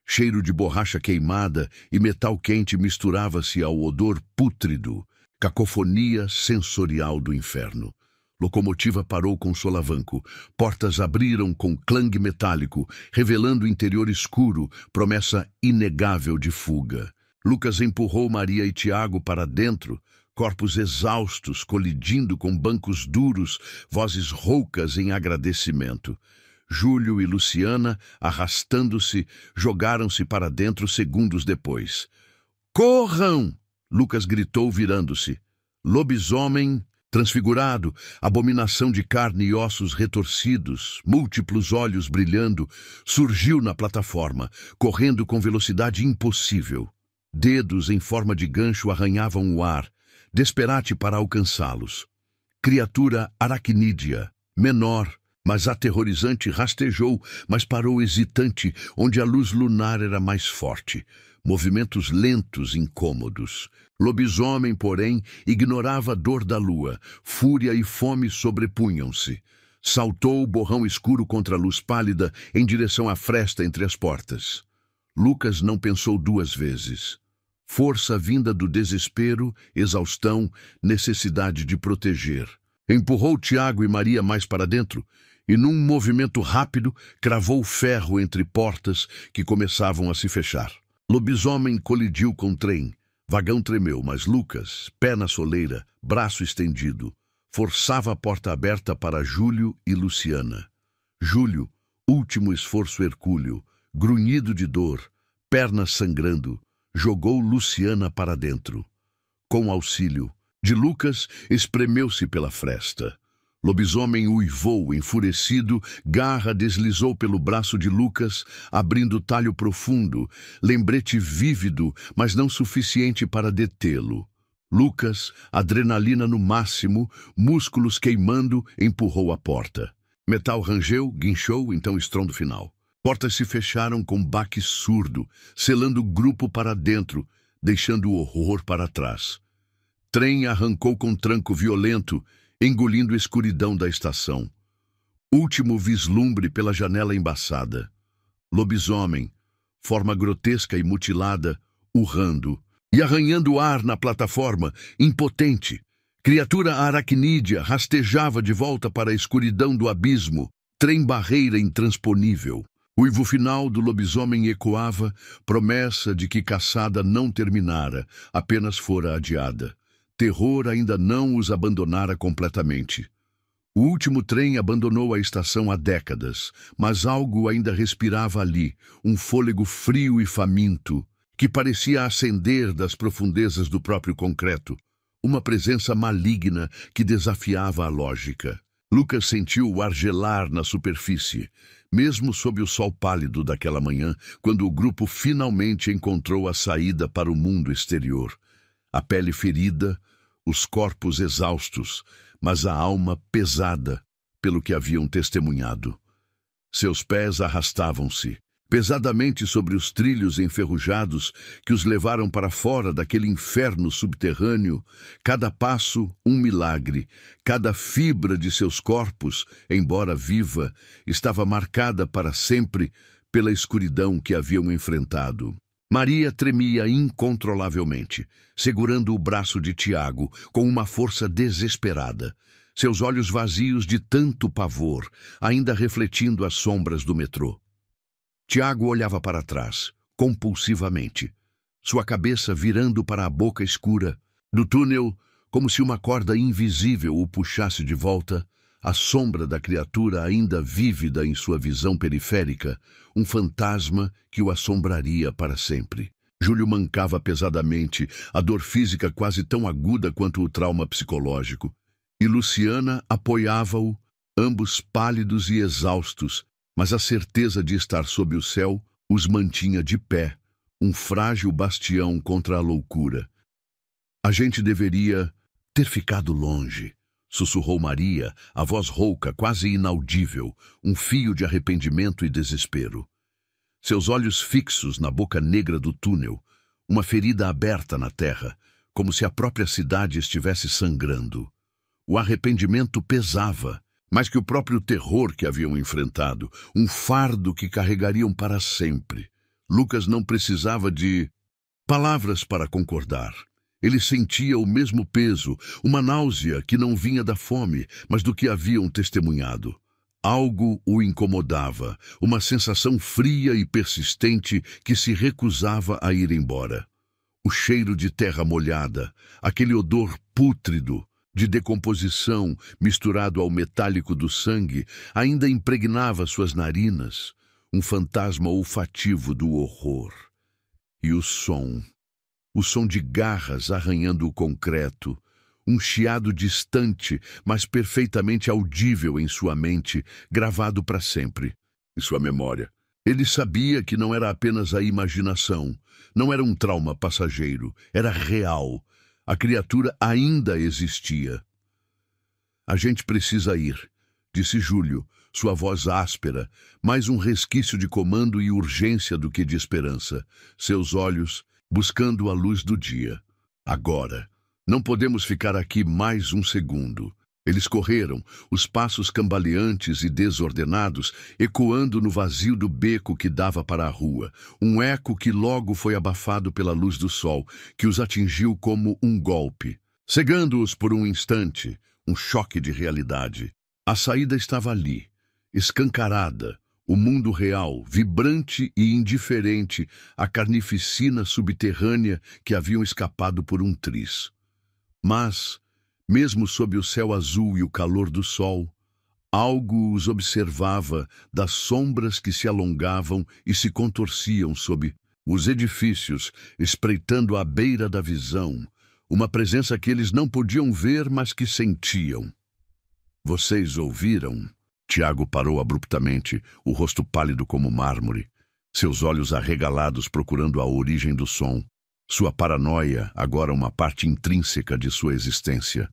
[SPEAKER 1] Cheiro de borracha queimada e metal quente misturava-se ao odor pútrido, cacofonia sensorial do inferno. Locomotiva parou com solavanco. Portas abriram com clangue metálico, revelando o interior escuro, promessa inegável de fuga. Lucas empurrou Maria e Tiago para dentro, corpos exaustos colidindo com bancos duros, vozes roucas em agradecimento. Júlio e Luciana, arrastando-se, jogaram-se para dentro segundos depois. "Corram!" Lucas gritou, virando-se. Lobisomem transfigurado, abominação de carne e ossos retorcidos, múltiplos olhos brilhando, surgiu na plataforma, correndo com velocidade impossível. Dedos em forma de gancho arranhavam o ar, desperate para alcançá-los. Criatura aracnídea, menor, mas aterrorizante, rastejou, mas parou hesitante, onde a luz lunar era mais forte. Movimentos lentos, incômodos. Lobisomem, porém, ignorava a dor da lua. Fúria e fome sobrepunham-se. Saltou o borrão escuro contra a luz pálida em direção à fresta entre as portas. Lucas não pensou duas vezes. Força vinda do desespero, exaustão, necessidade de proteger. Empurrou Tiago e Maria mais para dentro e, num movimento rápido, cravou o ferro entre portas que começavam a se fechar. Lobisomem colidiu com o trem. Vagão tremeu, mas Lucas, pé na soleira, braço estendido, forçava a porta aberta para Júlio e Luciana. Júlio, último esforço hercúleo, grunhido de dor, pernas sangrando, jogou Luciana para dentro. Com auxílio de Lucas, espremeu-se pela fresta. Lobisomem uivou, enfurecido, garra deslizou pelo braço de Lucas, abrindo talho profundo, lembrete vívido, mas não suficiente para detê-lo. Lucas, adrenalina no máximo, músculos queimando, empurrou a porta. Metal rangeu, guinchou, então estrondo final. Portas se fecharam com baque surdo, selando o grupo para dentro, deixando o horror para trás. Trem arrancou com tranco violento, engolindo a escuridão da estação. Último vislumbre pela janela embaçada. Lobisomem, forma grotesca e mutilada, urrando e arranhando o ar na plataforma, impotente. Criatura aracnídea rastejava de volta para a escuridão do abismo, trem-barreira intransponível. O uivo final do lobisomem ecoava, promessa de que caçada não terminara, apenas fora adiada. Terror ainda não os abandonara completamente. O último trem abandonou a estação há décadas, mas algo ainda respirava ali, um fôlego frio e faminto, que parecia ascender das profundezas do próprio concreto, uma presença maligna que desafiava a lógica. Lucas sentiu o ar gelar na superfície, mesmo sob o sol pálido daquela manhã, quando o grupo finalmente encontrou a saída para o mundo exterior. A pele ferida, os corpos exaustos, mas a alma pesada pelo que haviam testemunhado. Seus pés arrastavam-se, pesadamente sobre os trilhos enferrujados que os levaram para fora daquele inferno subterrâneo, cada passo um milagre, cada fibra de seus corpos, embora viva, estava marcada para sempre pela escuridão que haviam enfrentado. Maria tremia incontrolavelmente, segurando o braço de Tiago com uma força desesperada, seus olhos vazios de tanto pavor, ainda refletindo as sombras do metrô. Tiago olhava para trás, compulsivamente, sua cabeça virando para a boca escura do túnel, como se uma corda invisível o puxasse de volta, a sombra da criatura ainda vívida em sua visão periférica, um fantasma que o assombraria para sempre. Júlio mancava pesadamente, a dor física quase tão aguda quanto o trauma psicológico, e Luciana apoiava-o, ambos pálidos e exaustos, mas a certeza de estar sob o céu os mantinha de pé, um frágil bastião contra a loucura. A gente deveria ter ficado longe, sussurrou Maria, a voz rouca, quase inaudível, um fio de arrependimento e desespero. Seus olhos fixos na boca negra do túnel, uma ferida aberta na terra, como se a própria cidade estivesse sangrando. O arrependimento pesava, mais que o próprio terror que haviam enfrentado, um fardo que carregariam para sempre. Lucas não precisava de palavras para concordar. Ele sentia o mesmo peso, uma náusea que não vinha da fome, mas do que haviam testemunhado. Algo o incomodava, uma sensação fria e persistente que se recusava a ir embora. O cheiro de terra molhada, aquele odor pútrido, de decomposição misturado ao metálico do sangue, ainda impregnava suas narinas, um fantasma olfativo do horror. E o som de garras arranhando o concreto, um chiado distante, mas perfeitamente audível em sua mente, gravado para sempre, em sua memória. Ele sabia que não era apenas a imaginação, não era um trauma passageiro, era real. A criatura ainda existia. "A gente precisa ir", disse Júlio, sua voz áspera, mais um resquício de comando e urgência do que de esperança. Seus olhos buscando a luz do dia. "Agora. Não podemos ficar aqui mais um segundo." Eles correram, os passos cambaleantes e desordenados, ecoando no vazio do beco que dava para a rua, um eco que logo foi abafado pela luz do sol, que os atingiu como um golpe, cegando-os por um instante, um choque de realidade. A saída estava ali, escancarada, o mundo real, vibrante e indiferente, a carnificina subterrânea que haviam escapado por um triz. Mas, mesmo sob o céu azul e o calor do sol, algo os observava das sombras que se alongavam e se contorciam sob os edifícios, espreitando à beira da visão, uma presença que eles não podiam ver, mas que sentiam. "Vocês ouviram?" Tiago parou abruptamente, o rosto pálido como mármore, seus olhos arregalados procurando a origem do som. Sua paranoia, agora uma parte intrínseca de sua existência.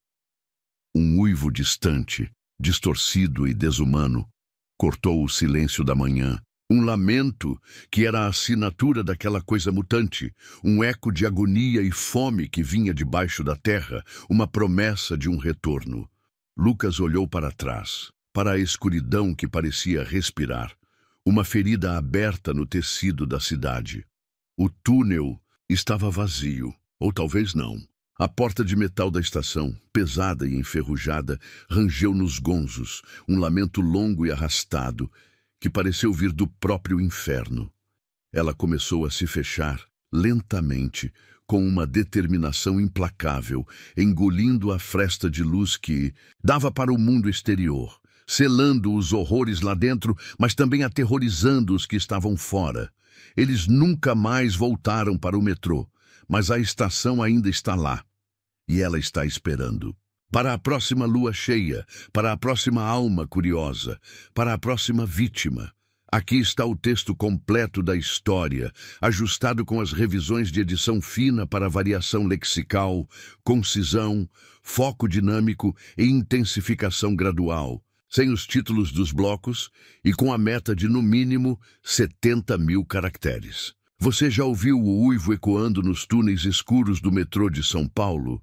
[SPEAKER 1] Um uivo distante, distorcido e desumano, cortou o silêncio da manhã. Um lamento que era a assinatura daquela coisa mutante, um eco de agonia e fome que vinha debaixo da terra, uma promessa de um retorno. Lucas olhou para trás, para a escuridão que parecia respirar, uma ferida aberta no tecido da cidade. O túnel estava vazio, ou talvez não. A porta de metal da estação, pesada e enferrujada, rangeu nos gonzos, um lamento longo e arrastado, que pareceu vir do próprio inferno. Ela começou a se fechar, lentamente, com uma determinação implacável, engolindo a fresta de luz que dava para o mundo exterior, selando os horrores lá dentro, mas também aterrorizando os que estavam fora. Eles nunca mais voltaram para o metrô, mas a estação ainda está lá. E ela está esperando. Para a próxima lua cheia, para a próxima alma curiosa, para a próxima vítima. Aqui está o texto completo da história, ajustado com as revisões de edição fina para variação lexical, concisão, foco dinâmico e intensificação gradual, sem os títulos dos blocos e com a meta de, no mínimo, 70.000 caracteres. Você já ouviu o uivo ecoando nos túneis escuros do metrô de São Paulo?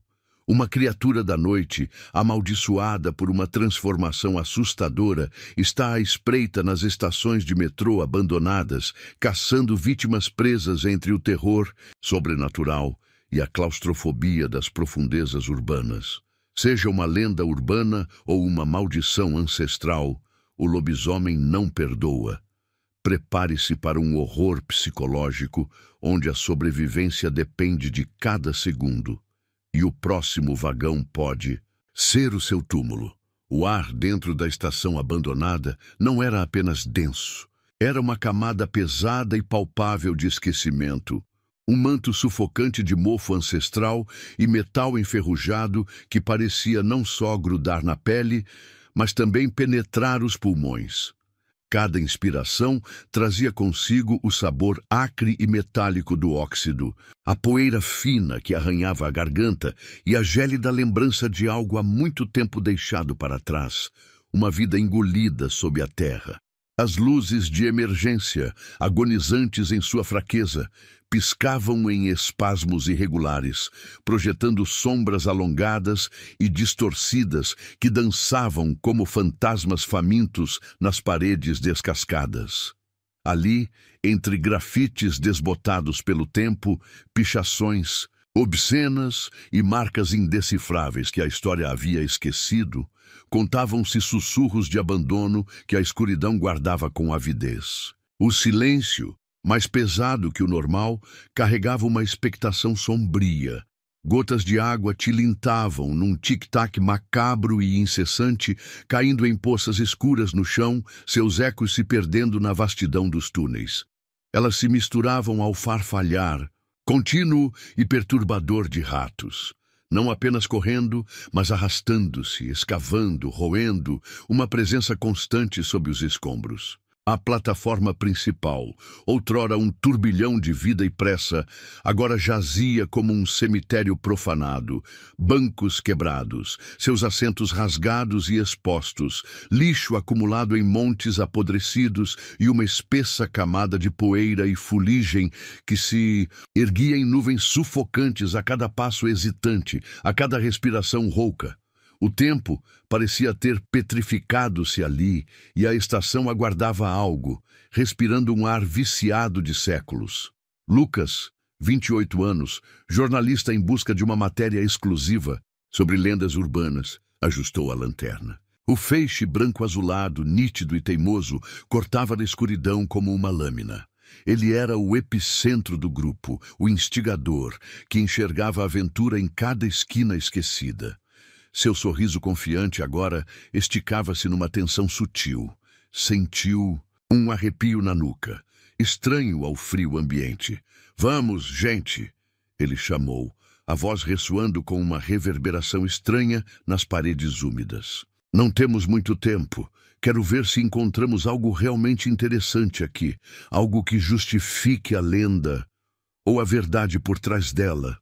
[SPEAKER 1] Uma criatura da noite, amaldiçoada por uma transformação assustadora, está à espreita nas estações de metrô abandonadas, caçando vítimas presas entre o terror sobrenatural e a claustrofobia das profundezas urbanas. Seja uma lenda urbana ou uma maldição ancestral, o lobisomem não perdoa. Prepare-se para um horror psicológico onde a sobrevivência depende de cada segundo. E o próximo vagão pode ser o seu túmulo. O ar dentro da estação abandonada não era apenas denso. Era uma camada pesada e palpável de esquecimento. Um manto sufocante de mofo ancestral e metal enferrujado que parecia não só grudar na pele, mas também penetrar os pulmões. Cada inspiração trazia consigo o sabor acre e metálico do óxido, a poeira fina que arranhava a garganta e a gélida lembrança de algo há muito tempo deixado para trás, uma vida engolida sob a terra. As luzes de emergência, agonizantes em sua fraqueza, piscavam em espasmos irregulares, projetando sombras alongadas e distorcidas que dançavam como fantasmas famintos nas paredes descascadas. Ali, entre grafites desbotados pelo tempo, pichações, Obscenas e marcas indecifráveis que a história havia esquecido, contavam-se sussurros de abandono que a escuridão guardava com avidez. O silêncio, mais pesado que o normal, carregava uma expectação sombria. Gotas de água tilintavam num tic-tac macabro e incessante, caindo em poças escuras no chão, seus ecos se perdendo na vastidão dos túneis. Elas se misturavam ao farfalhar, contínuo e perturbador de ratos. Não apenas correndo, mas arrastando-se, escavando, roendo, uma presença constante sob os escombros. A plataforma principal, outrora um turbilhão de vida e pressa, agora jazia como um cemitério profanado, bancos quebrados, seus assentos rasgados e expostos, lixo acumulado em montes apodrecidos e uma espessa camada de poeira e fuligem que se erguia em nuvens sufocantes a cada passo hesitante, a cada respiração rouca. O tempo parecia ter petrificado-se ali e a estação aguardava algo, respirando um ar viciado de séculos. Lucas, 28 anos, jornalista em busca de uma matéria exclusiva sobre lendas urbanas, ajustou a lanterna. O feixe branco-azulado, nítido e teimoso, cortava na escuridão como uma lâmina. Ele era o epicentro do grupo, o instigador, que enxergava a aventura em cada esquina esquecida. Seu sorriso confiante agora esticava-se numa tensão sutil. Sentiu um arrepio na nuca, estranho ao frio ambiente. "Vamos, gente!" ele chamou, a voz ressoando com uma reverberação estranha nas paredes úmidas. "Não temos muito tempo. Quero ver se encontramos algo realmente interessante aqui, algo que justifique a lenda ou a verdade por trás dela."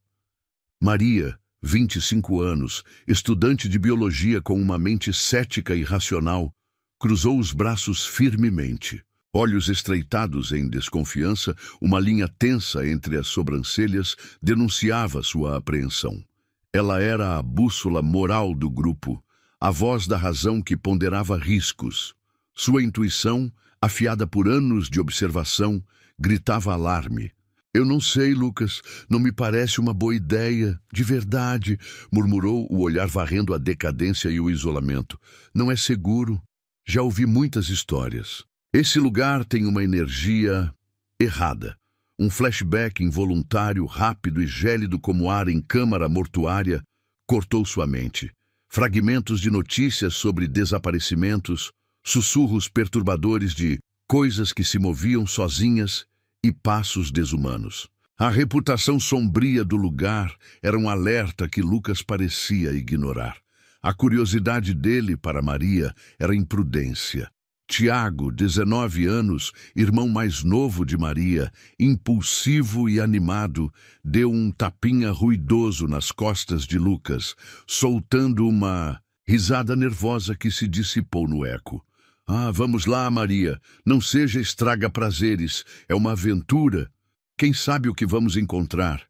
[SPEAKER 1] Maria, 25 anos, estudante de biologia com uma mente cética e racional, cruzou os braços firmemente. Olhos estreitados em desconfiança, uma linha tensa entre as sobrancelhas denunciava sua apreensão. Ela era a bússola moral do grupo, a voz da razão que ponderava riscos. Sua intuição, afiada por anos de observação, gritava alarme. "Eu não sei, Lucas. Não me parece uma boa ideia, de verdade", murmurou, o olhar varrendo a decadência e o isolamento. "Não é seguro. Já ouvi muitas histórias. Esse lugar tem uma energia errada. Um flashback involuntário, rápido e gélido como ar em câmara mortuária, cortou sua mente. Fragmentos de notícias sobre desaparecimentos, sussurros perturbadores de coisas que se moviam sozinhas e passos desumanos. A reputação sombria do lugar era um alerta que Lucas parecia ignorar. A curiosidade dele para Maria era imprudência. Tiago, 19 anos, irmão mais novo de Maria, impulsivo e animado, deu um tapinha ruidoso nas costas de Lucas, soltando uma risada nervosa que se dissipou no eco. "Ah, vamos lá, Maria. Não seja estraga-prazeres. É uma aventura. Quem sabe o que vamos encontrar?"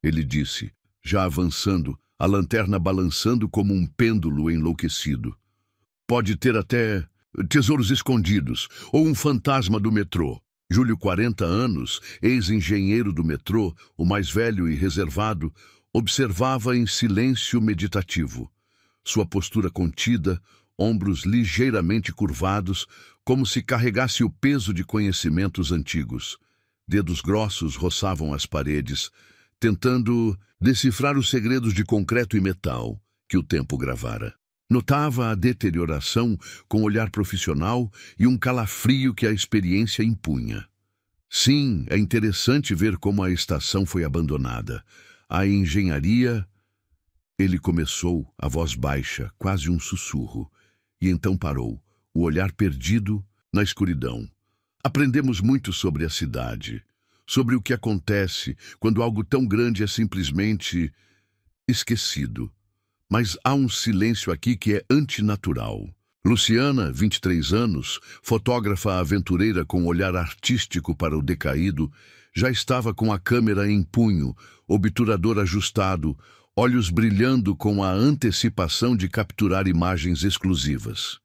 [SPEAKER 1] ele disse, já avançando, a lanterna balançando como um pêndulo enlouquecido. "Pode ter até tesouros escondidos, ou um fantasma do metrô." Júlio, 40 anos, ex-engenheiro do metrô, o mais velho e reservado, observava em silêncio meditativo. Sua postura contida, ombros ligeiramente curvados, como se carregasse o peso de conhecimentos antigos. Dedos grossos roçavam as paredes, tentando decifrar os segredos de concreto e metal que o tempo gravara. Notava a deterioração com olhar profissional e um calafrio que a experiência impunha. "Sim, é interessante ver como a estação foi abandonada. A engenharia..." Ele começou, a voz baixa, quase um sussurro, e então parou, o olhar perdido na escuridão. "Aprendemos muito sobre a cidade, sobre o que acontece quando algo tão grande é simplesmente esquecido. Mas há um silêncio aqui que é antinatural." Luciana, 23 anos, fotógrafa aventureira com olhar artístico para o decaído, já estava com a câmera em punho, obturador ajustado, olhos brilhando com a antecipação de capturar imagens exclusivas.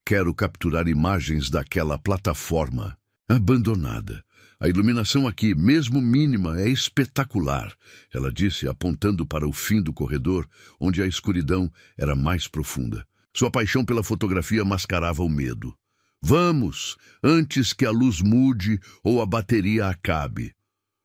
[SPEAKER 1] "Quero capturar imagens daquela plataforma abandonada, A iluminação aqui, mesmo mínima, é espetacular, ela disse, apontando para o fim do corredor, onde a escuridão era mais profunda. Sua paixão pela fotografia mascarava o medo. Vamos, antes que a luz mude ou a bateria acabe.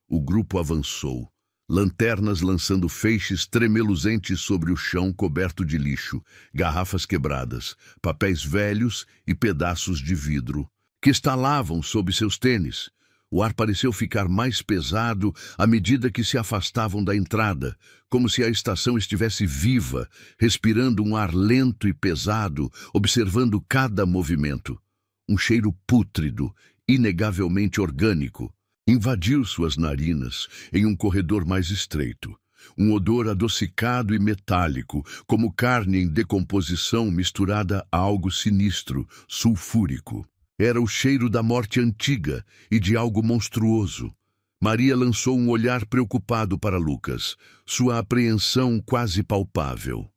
[SPEAKER 1] O grupo avançou. Lanternas lançando feixes tremeluzentes sobre o chão coberto de lixo, garrafas quebradas, papéis velhos e pedaços de vidro, que estalavam sob seus tênis. O ar pareceu ficar mais pesado à medida que se afastavam da entrada, como se a estação estivesse viva, respirando um ar lento e pesado, observando cada movimento. Um cheiro pútrido, inegavelmente orgânico, invadiu suas narinas em um corredor mais estreito. Um odor adocicado e metálico, como carne em decomposição misturada a algo sinistro, sulfúrico. Era o cheiro da morte antiga e de algo monstruoso. Maria lançou um olhar preocupado para Lucas, sua apreensão quase palpável.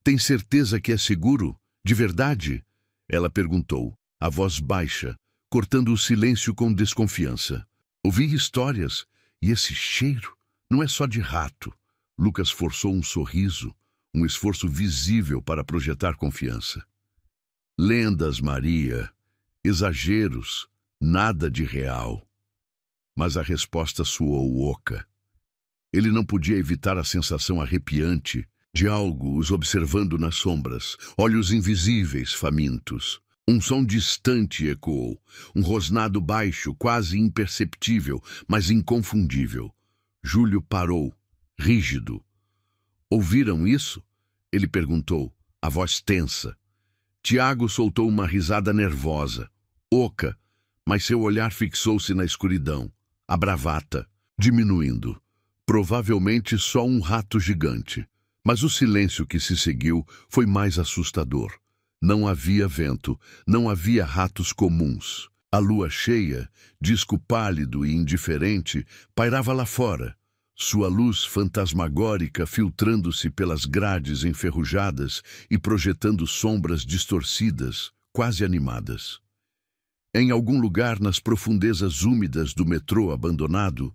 [SPEAKER 1] Tem certeza que é seguro? De verdade? Ela perguntou, a voz baixa, cortando o silêncio com desconfiança. Ouvi histórias, e esse cheiro não é só de rato. Lucas forçou um sorriso, um esforço visível para projetar confiança. Lendas, Maria. Exageros, nada de real. Mas a resposta soou oca. Ele não podia evitar a sensação arrepiante de algo os observando nas sombras, olhos invisíveis, famintos. Um som distante ecoou, um rosnado baixo, quase imperceptível, mas inconfundível. Júlio parou, rígido. Ouviram isso? Ele perguntou, a voz tensa. Tiago soltou uma risada nervosa. Oca, mas seu olhar fixou-se na escuridão, a bravata, diminuindo. Provavelmente só um rato gigante. Mas o silêncio que se seguiu foi mais assustador. Não havia vento, não havia ratos comuns. A lua cheia, disco pálido e indiferente, pairava lá fora. Sua luz fantasmagórica filtrando-se pelas grades enferrujadas e projetando sombras distorcidas, quase animadas. Em algum lugar nas profundezas úmidas do metrô abandonado,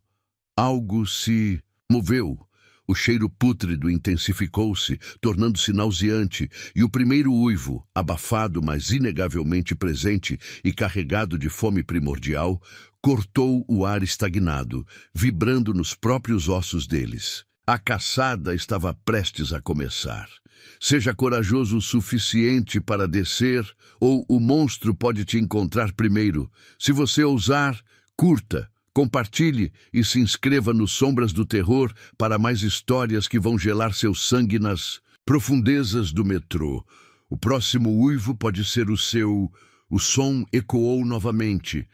[SPEAKER 1] algo se moveu. O cheiro pútrido intensificou-se, tornando-se nauseante, e o primeiro uivo, abafado, mas inegavelmente presente e carregado de fome primordial, cortou o ar estagnado, vibrando nos próprios ossos deles. A caçada estava prestes a começar. Seja corajoso o suficiente para descer, ou o monstro pode te encontrar primeiro. Se você ousar, curta, compartilhe e se inscreva no Sombras do Terror para mais histórias que vão gelar seu sangue nas profundezas do metrô. O próximo uivo pode ser o seu... O som ecoou novamente,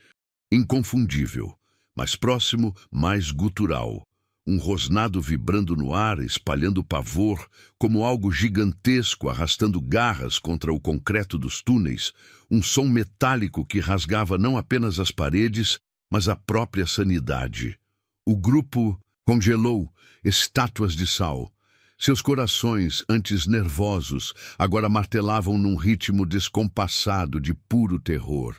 [SPEAKER 1] inconfundível, mais próximo, mais gutural. Um rosnado vibrando no ar, espalhando pavor, como algo gigantesco arrastando garras contra o concreto dos túneis, um som metálico que rasgava não apenas as paredes, mas a própria sanidade. O grupo congelou, estátuas de sal. Seus corações, antes nervosos, agora martelavam num ritmo descompassado de puro terror.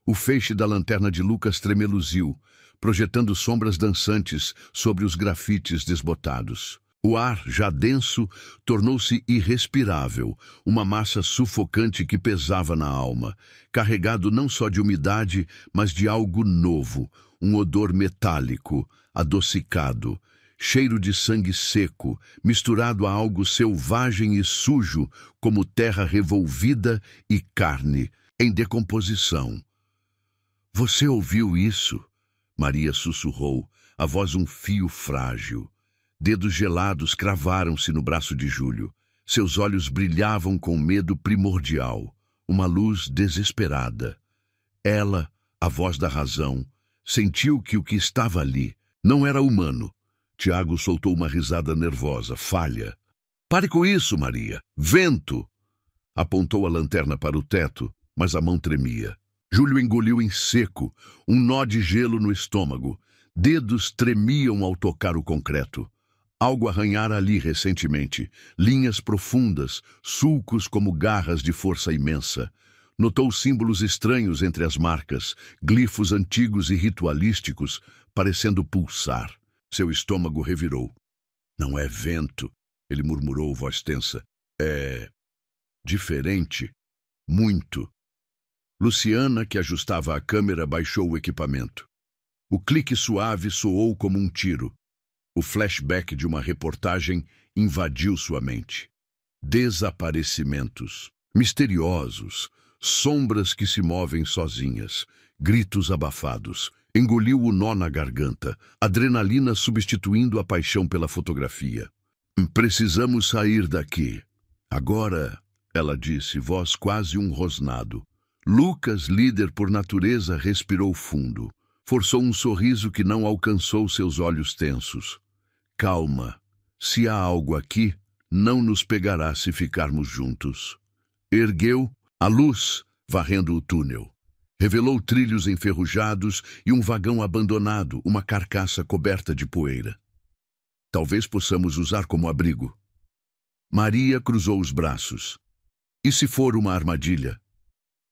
[SPEAKER 1] O feixe da lanterna de Lucas tremeluziu, projetando sombras dançantes sobre os grafites desbotados. O ar, já denso, tornou-se irrespirável, uma massa sufocante que pesava na alma, carregado não só de umidade, mas de algo novo, um odor metálico, adocicado, cheiro de sangue seco, misturado a algo selvagem e sujo, como terra revolvida e carne, em decomposição. Você ouviu isso? Maria sussurrou, a voz um fio frágil. Dedos gelados cravaram-se no braço de Júlio. Seus olhos brilhavam com medo primordial, uma luz desesperada. Ela, a voz da razão, sentiu que o que estava ali não era humano. Tiago soltou uma risada nervosa, falha. Pare com isso, Maria! Vento! Apontou a lanterna para o teto, mas a mão tremia. Júlio engoliu em seco, um nó de gelo no estômago. Dedos tremiam ao tocar o concreto. Algo arranhara ali recentemente, linhas profundas, sulcos como garras de força imensa. Notou símbolos estranhos entre as marcas, glifos antigos e ritualísticos, parecendo pulsar. Seu estômago revirou. Não é vento, ele murmurou, voz tensa. É diferente. Muito. Luciana, que ajustava a câmera, baixou o equipamento. O clique suave soou como um tiro. O flashback de uma reportagem invadiu sua mente. Desaparecimentos. Misteriosos. Sombras que se movem sozinhas. Gritos abafados. Engoliu o nó na garganta. Adrenalina substituindo a paixão pela fotografia. Precisamos sair daqui. Agora, ela disse, voz quase um rosnado. Lucas, líder por natureza, respirou fundo. Forçou um sorriso que não alcançou seus olhos tensos. Calma. Se há algo aqui, não nos pegará se ficarmos juntos. Ergueu a luz, varrendo o túnel. Revelou trilhos enferrujados e um vagão abandonado, uma carcaça coberta de poeira. Talvez possamos usar como abrigo. Maria cruzou os braços. E se for uma armadilha?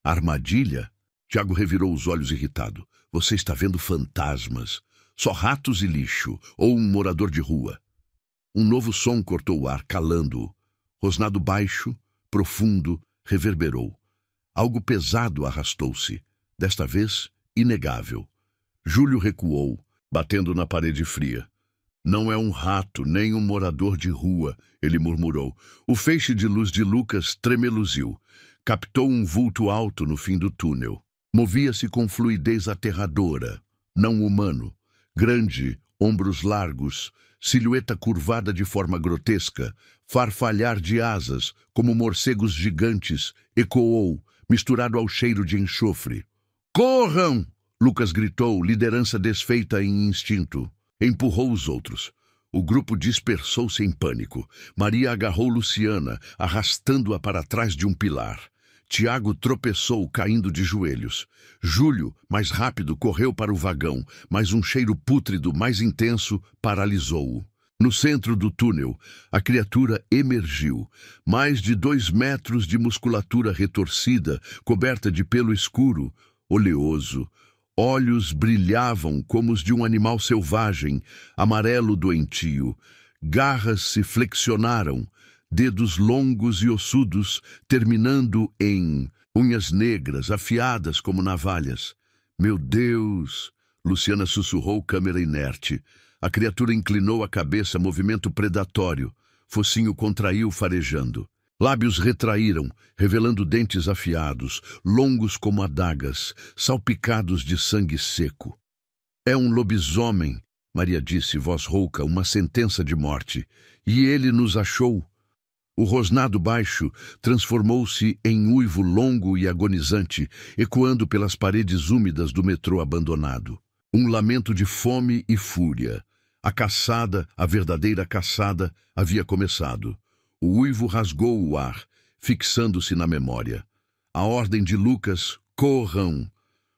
[SPEAKER 1] Armadilha? Tiago revirou os olhos irritado. Você está vendo fantasmas. Só ratos e lixo, ou um morador de rua. Um novo som cortou o ar, calando-o. Rosnado baixo, profundo, reverberou. Algo pesado arrastou-se. Desta vez, inegável. Júlio recuou, batendo na parede fria. Não é um rato, nem um morador de rua, ele murmurou. O feixe de luz de Lucas tremeluziu. Captou um vulto alto no fim do túnel. Movia-se com fluidez aterradora. Não humano. Grande, ombros largos, silhueta curvada de forma grotesca, farfalhar de asas, como morcegos gigantes, ecoou, misturado ao cheiro de enxofre. Corram! Lucas gritou, liderança desfeita em instinto. Empurrou os outros. O grupo dispersou-se em pânico. Maria agarrou Luciana, arrastando-a para trás de um pilar. Tiago tropeçou, caindo de joelhos. Júlio, mais rápido, correu para o vagão, mas um cheiro pútrido mais intenso paralisou-o. No centro do túnel, a criatura emergiu. Mais de 2 metros de musculatura retorcida, coberta de pelo escuro, oleoso. Olhos brilhavam como os de um animal selvagem, amarelo doentio. Garras se flexionaram, dedos longos e ossudos, terminando em unhas negras, afiadas como navalhas. Meu Deus! Luciana sussurrou, câmera inerte. A criatura inclinou a cabeça, movimento predatório. Focinho contraiu, farejando. Lábios retraíram, revelando dentes afiados, longos como adagas, salpicados de sangue seco. É um lobisomem, Maria disse, voz rouca, uma sentença de morte. E ele nos achou. O rosnado baixo transformou-se em uivo longo e agonizante, ecoando pelas paredes úmidas do metrô abandonado. Um lamento de fome e fúria. A caçada, a verdadeira caçada, havia começado. O uivo rasgou o ar, fixando-se na memória. A ordem de Lucas, corram,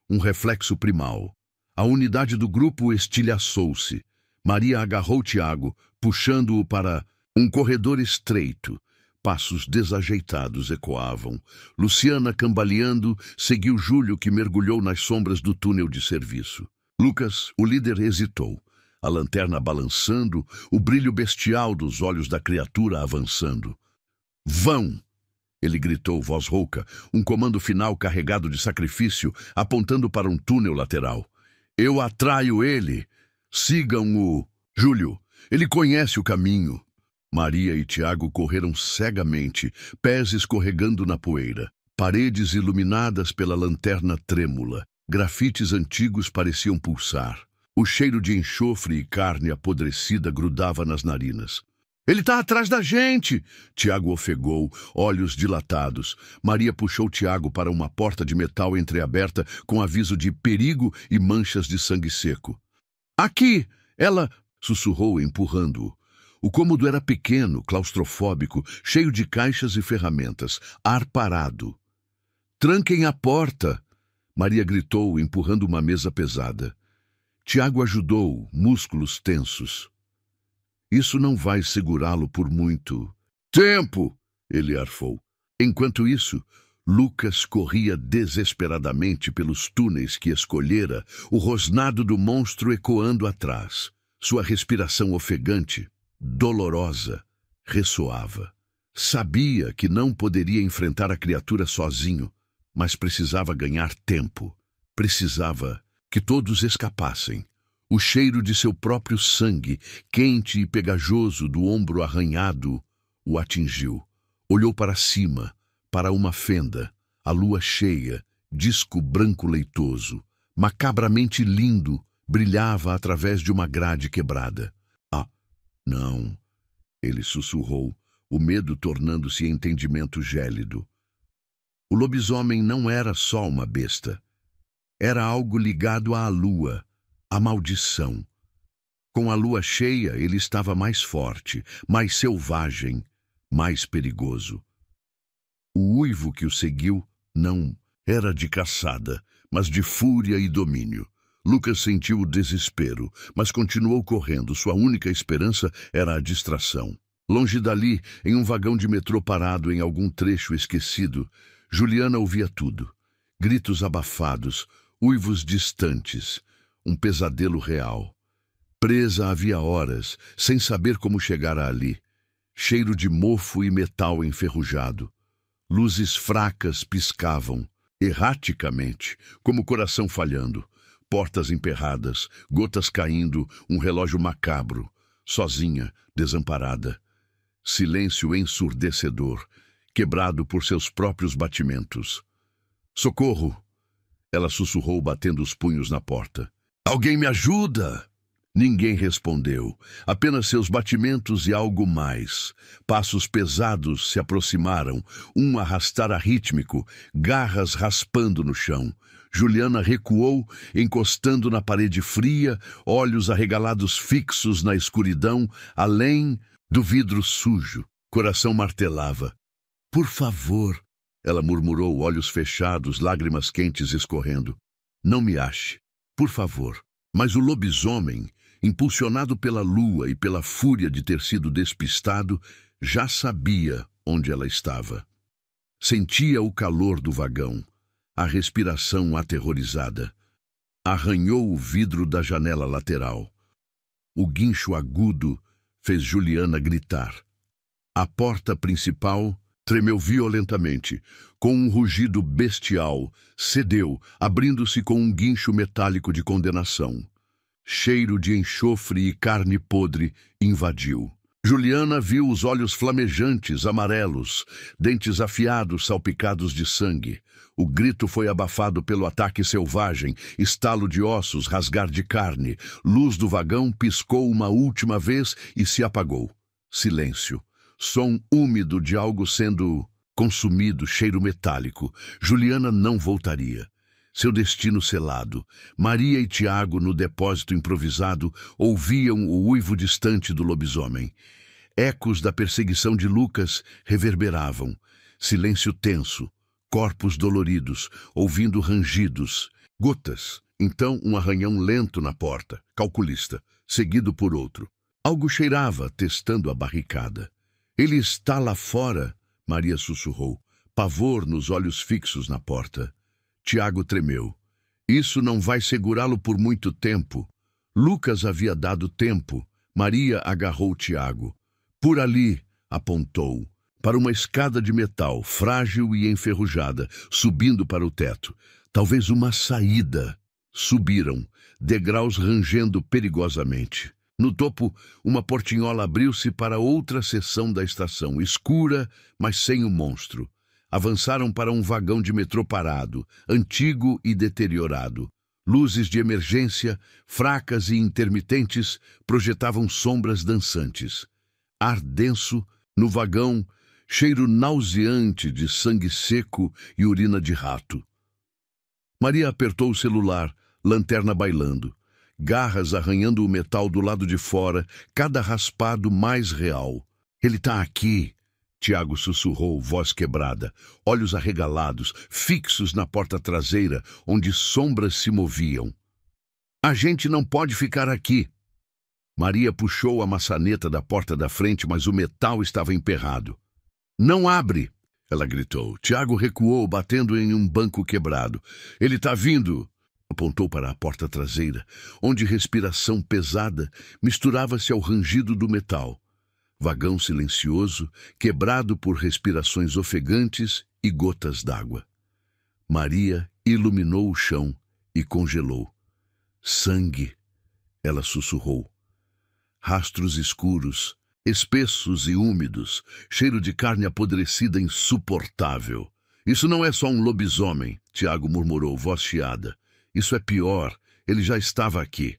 [SPEAKER 1] um reflexo primal. A unidade do grupo estilhaçou-se. Maria agarrou Tiago, puxando-o para um corredor estreito. Passos desajeitados ecoavam. Luciana, cambaleando, seguiu Júlio, que mergulhou nas sombras do túnel de serviço. Lucas, o líder, hesitou. A lanterna balançando, o brilho bestial dos olhos da criatura avançando. Vão! Ele gritou, voz rouca, um comando final carregado de sacrifício, apontando para um túnel lateral. Eu atraio ele! Sigam-o! Júlio, ele conhece o caminho! Maria e Tiago correram cegamente, pés escorregando na poeira. Paredes iluminadas pela lanterna trêmula. Grafites antigos pareciam pulsar. O cheiro de enxofre e carne apodrecida grudava nas narinas. Ele está atrás da gente! Tiago ofegou, olhos dilatados. Maria puxou Tiago para uma porta de metal entreaberta com aviso de perigo e manchas de sangue seco. Aqui! Ela sussurrou, empurrando-o. O cômodo era pequeno, claustrofóbico, cheio de caixas e ferramentas, ar parado. Tranquem a porta! Maria gritou, empurrando uma mesa pesada. Tiago ajudou, músculos tensos. Isso não vai segurá-lo por muito tempo, ele arfou. Enquanto isso, Lucas corria desesperadamente pelos túneis que escolhera, o rosnado do monstro ecoando atrás. Sua respiração ofegante, dolorosa, ressoava. Sabia que não poderia enfrentar a criatura sozinho, mas precisava ganhar tempo. Precisava que todos escapassem. O cheiro de seu próprio sangue, quente e pegajoso do ombro arranhado, o atingiu. Olhou para cima, para uma fenda, a lua cheia, disco branco leitoso, macabramente lindo, brilhava através de uma grade quebrada. Ah, não, ele sussurrou, o medo tornando-se entendimento gélido. O lobisomem não era só uma besta. Era algo ligado à lua, à maldição. Com a lua cheia, ele estava mais forte, mais selvagem, mais perigoso. O uivo que o seguiu não era de caçada, mas de fúria e domínio. Lucas sentiu o desespero, mas continuou correndo. Sua única esperança era a distração. Longe dali, em um vagão de metrô parado em algum trecho esquecido, Juliana ouvia tudo. Gritos abafados, uivos distantes, um pesadelo real. Presa havia horas, sem saber como chegara ali. Cheiro de mofo e metal enferrujado. Luzes fracas piscavam, erraticamente, como coração falhando. Portas emperradas, gotas caindo, um relógio macabro. Sozinha, desamparada. Silêncio ensurdecedor, quebrado por seus próprios batimentos. Socorro! Ela sussurrou, batendo os punhos na porta. Alguém me ajuda! Ninguém respondeu, apenas seus batimentos e algo mais. Passos pesados se aproximaram, um arrastar rítmico, garras raspando no chão. Juliana recuou, encostando na parede fria, olhos arregalados fixos na escuridão, além do vidro sujo. Coração martelava. Por favor, ela murmurou, olhos fechados, lágrimas quentes escorrendo. Não me ache, por favor. Mas o lobisomem, impulsionado pela lua e pela fúria de ter sido despistado, já sabia onde ela estava. Sentia o calor do vagão, a respiração aterrorizada. Arranhou o vidro da janela lateral. O guincho agudo fez Juliana gritar. A porta principal tremeu violentamente, com um rugido bestial, cedeu, abrindo-se com um guincho metálico de condenação. Cheiro de enxofre e carne podre invadiu. Juliana viu os olhos flamejantes, amarelos, dentes afiados salpicados de sangue. O grito foi abafado pelo ataque selvagem, estalo de ossos, rasgar de carne. Luz do vagão piscou uma última vez e se apagou. Silêncio. Som úmido de algo sendo consumido, cheiro metálico. Juliana não voltaria. Seu destino selado. Maria e Tiago, no depósito improvisado, ouviam o uivo distante do lobisomem. Ecos da perseguição de Lucas reverberavam. Silêncio tenso. Corpos doloridos, ouvindo rangidos. Gotas. Então um arranhão lento na porta, calculista, seguido por outro. Algo cheirava, testando a barricada. Ele está lá fora, Maria sussurrou, pavor nos olhos fixos na porta. Tiago tremeu. Isso não vai segurá-lo por muito tempo. Lucas havia dado tempo. Maria agarrou Tiago. Por ali, apontou, para uma escada de metal, frágil e enferrujada, subindo para o teto. Talvez uma saída. Subiram, degraus rangendo perigosamente. No topo, uma portinhola abriu-se para outra seção da estação, escura, mas sem o monstro. Avançaram para um vagão de metrô parado, antigo e deteriorado. Luzes de emergência, fracas e intermitentes, projetavam sombras dançantes. Ar denso, no vagão, cheiro nauseante de sangue seco e urina de rato. Maria apertou o celular, lanterna bailando. Garras arranhando o metal do lado de fora, cada raspado mais real. Ele está aqui, Tiago sussurrou, voz quebrada, olhos arregalados, fixos na porta traseira, onde sombras se moviam. A gente não pode ficar aqui. Maria puxou a maçaneta da porta da frente, mas o metal estava emperrado. Não abre! ela gritou. Tiago recuou, batendo em um banco quebrado. Ele tá vindo! Apontou para a porta traseira, onde respiração pesada misturava-se ao rangido do metal. Vagão silencioso, quebrado por respirações ofegantes e gotas d'água. Maria iluminou o chão e congelou. Sangue, ela sussurrou. Rastros escuros, espessos e úmidos, cheiro de carne apodrecida insuportável. Isso não é só um lobisomem, Tiago murmurou, voz chiada. Isso é pior, ele já estava aqui.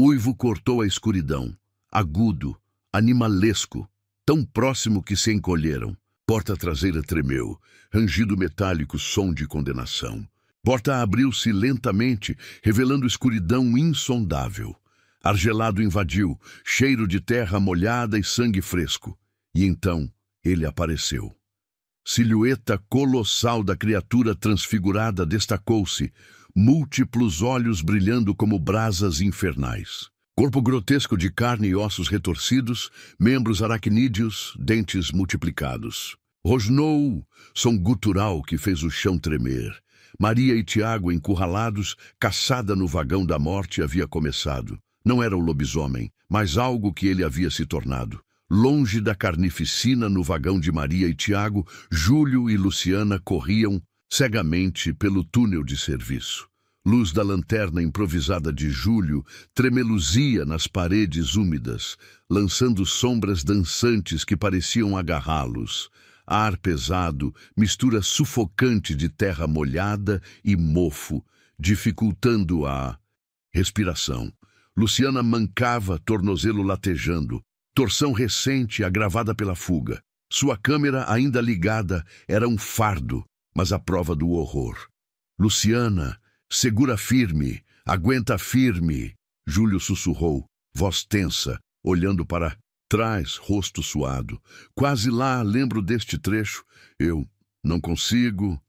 [SPEAKER 1] Uivo cortou a escuridão, agudo, animalesco, tão próximo que se encolheram. Porta traseira tremeu, rangido metálico, som de condenação. Porta abriu-se lentamente, revelando escuridão insondável. Argelado invadiu, cheiro de terra molhada e sangue fresco. E então ele apareceu. Silhueta colossal da criatura transfigurada destacou-se, múltiplos olhos brilhando como brasas infernais. Corpo grotesco de carne e ossos retorcidos, membros aracnídeos, dentes multiplicados. Rosnou, som gutural que fez o chão tremer. Maria e Tiago, encurralados, caçada no vagão da morte, havia começado. Não era o lobisomem, mas algo que ele havia se tornado. Longe da carnificina no vagão de Maria e Tiago, Júlio e Luciana corriam cegamente pelo túnel de serviço. Luz da lanterna improvisada de Júlio tremeluzia nas paredes úmidas, lançando sombras dançantes que pareciam agarrá-los. Ar pesado, mistura sufocante de terra molhada e mofo, dificultando a respiração. Luciana mancava, tornozelo latejando. Torção recente agravada pela fuga. Sua câmera, ainda ligada, era um fardo, mas a prova do horror. Luciana, segura firme, aguenta firme, Júlio sussurrou, voz tensa, olhando para trás, rosto suado. Quase lá, lembro deste trecho. Eu não consigo.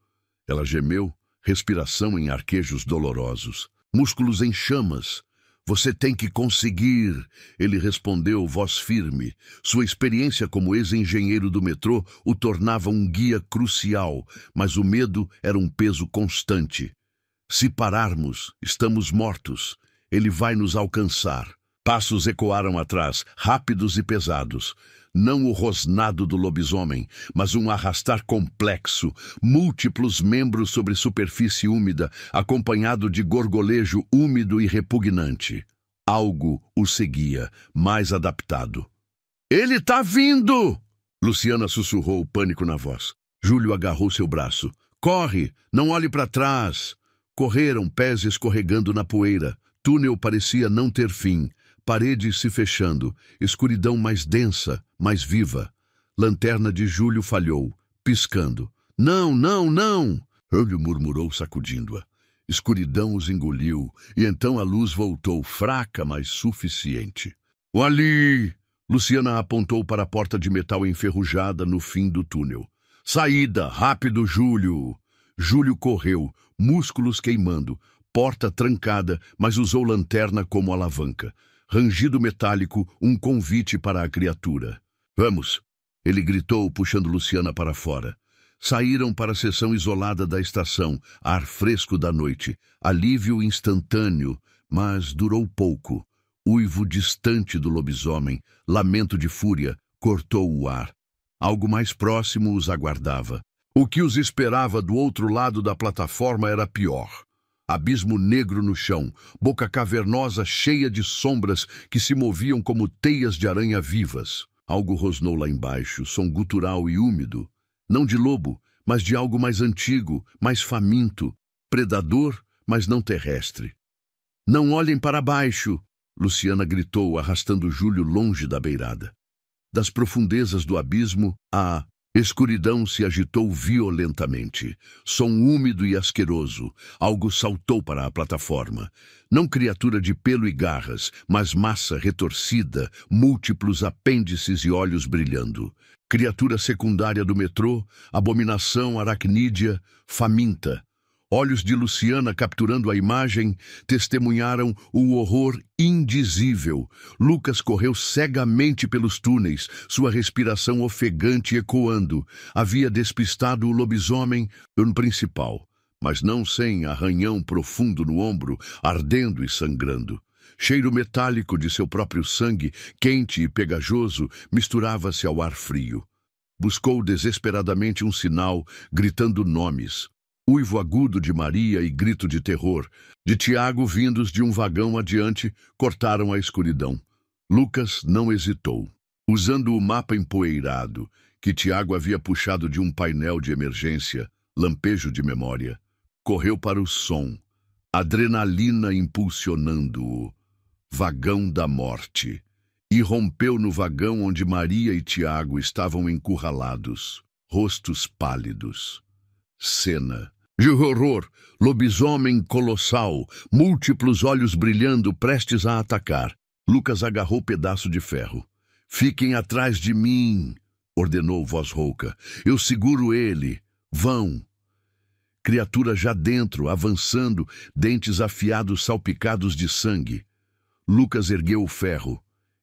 [SPEAKER 1] Ela gemeu, respiração em arquejos dolorosos. Músculos em chamas. Você tem que conseguir, ele respondeu, voz firme. Sua experiência como ex-engenheiro do metrô o tornava um guia crucial, mas o medo era um peso constante. Se pararmos, estamos mortos. Ele vai nos alcançar. Passos ecoaram atrás, rápidos e pesados. Não o rosnado do lobisomem, mas um arrastar complexo, múltiplos membros sobre superfície úmida, acompanhado de gorgolejo úmido e repugnante. Algo o seguia, mais adaptado. Ele tá vindo! Luciana sussurrou, pânico na voz. Júlio agarrou seu braço. Corre! Não olhe para trás! Correram, pés escorregando na poeira. Túnel parecia não ter fim. Paredes se fechando, escuridão mais densa, mais viva. Lanterna de Júlio falhou, piscando. Não, não, não! Júlio murmurou, sacudindo-a. Escuridão os engoliu, e então a luz voltou, fraca, mas suficiente. Ali! Luciana apontou para a porta de metal enferrujada no fim do túnel. Saída! Rápido, Júlio! Júlio correu, músculos queimando, porta trancada, mas usou lanterna como alavanca. Rangido metálico, um convite para a criatura. Vamos! Ele gritou, puxando Luciana para fora. Saíram para a seção isolada da estação, ar fresco da noite. Alívio instantâneo, mas durou pouco. Uivo distante do lobisomem, lamento de fúria, cortou o ar. Algo mais próximo os aguardava. O que os esperava do outro lado da plataforma era pior. Abismo negro no chão, boca cavernosa cheia de sombras que se moviam como teias de aranha vivas. Algo rosnou lá embaixo, som gutural e úmido. Não de lobo, mas de algo mais antigo, mais faminto. Predador, mas não terrestre. Não olhem para baixo! Luciana gritou, arrastando Júlio longe da beirada. Das profundezas do abismo, a escuridão se agitou violentamente. Som úmido e asqueroso. Algo saltou para a plataforma. Não criatura de pelo e garras, mas massa retorcida, múltiplos apêndices e olhos brilhando. Criatura secundária do metrô, abominação aracnídea, faminta. Olhos de Luciana, capturando a imagem, testemunharam o horror indizível. Lucas correu cegamente pelos túneis, sua respiração ofegante ecoando. Havia despistado o lobisomem no principal, mas não sem arranhão profundo no ombro, ardendo e sangrando. Cheiro metálico de seu próprio sangue, quente e pegajoso, misturava-se ao ar frio. Buscou desesperadamente um sinal, gritando nomes. Uivo agudo de Maria e grito de terror, de Tiago vindos de um vagão adiante, cortaram a escuridão. Lucas não hesitou. Usando o mapa empoeirado, que Tiago havia puxado de um painel de emergência, lampejo de memória, correu para o som, adrenalina impulsionando-o. Vagão da morte. E rompeu no vagão onde Maria e Tiago estavam encurralados, rostos pálidos. Cena de horror, lobisomem colossal, múltiplos olhos brilhando, prestes a atacar. Lucas agarrou pedaço de ferro. "Fiquem atrás de mim", ordenou voz rouca. "Eu seguro ele. Vão." Criatura já dentro, avançando, dentes afiados salpicados de sangue. Lucas ergueu o ferro.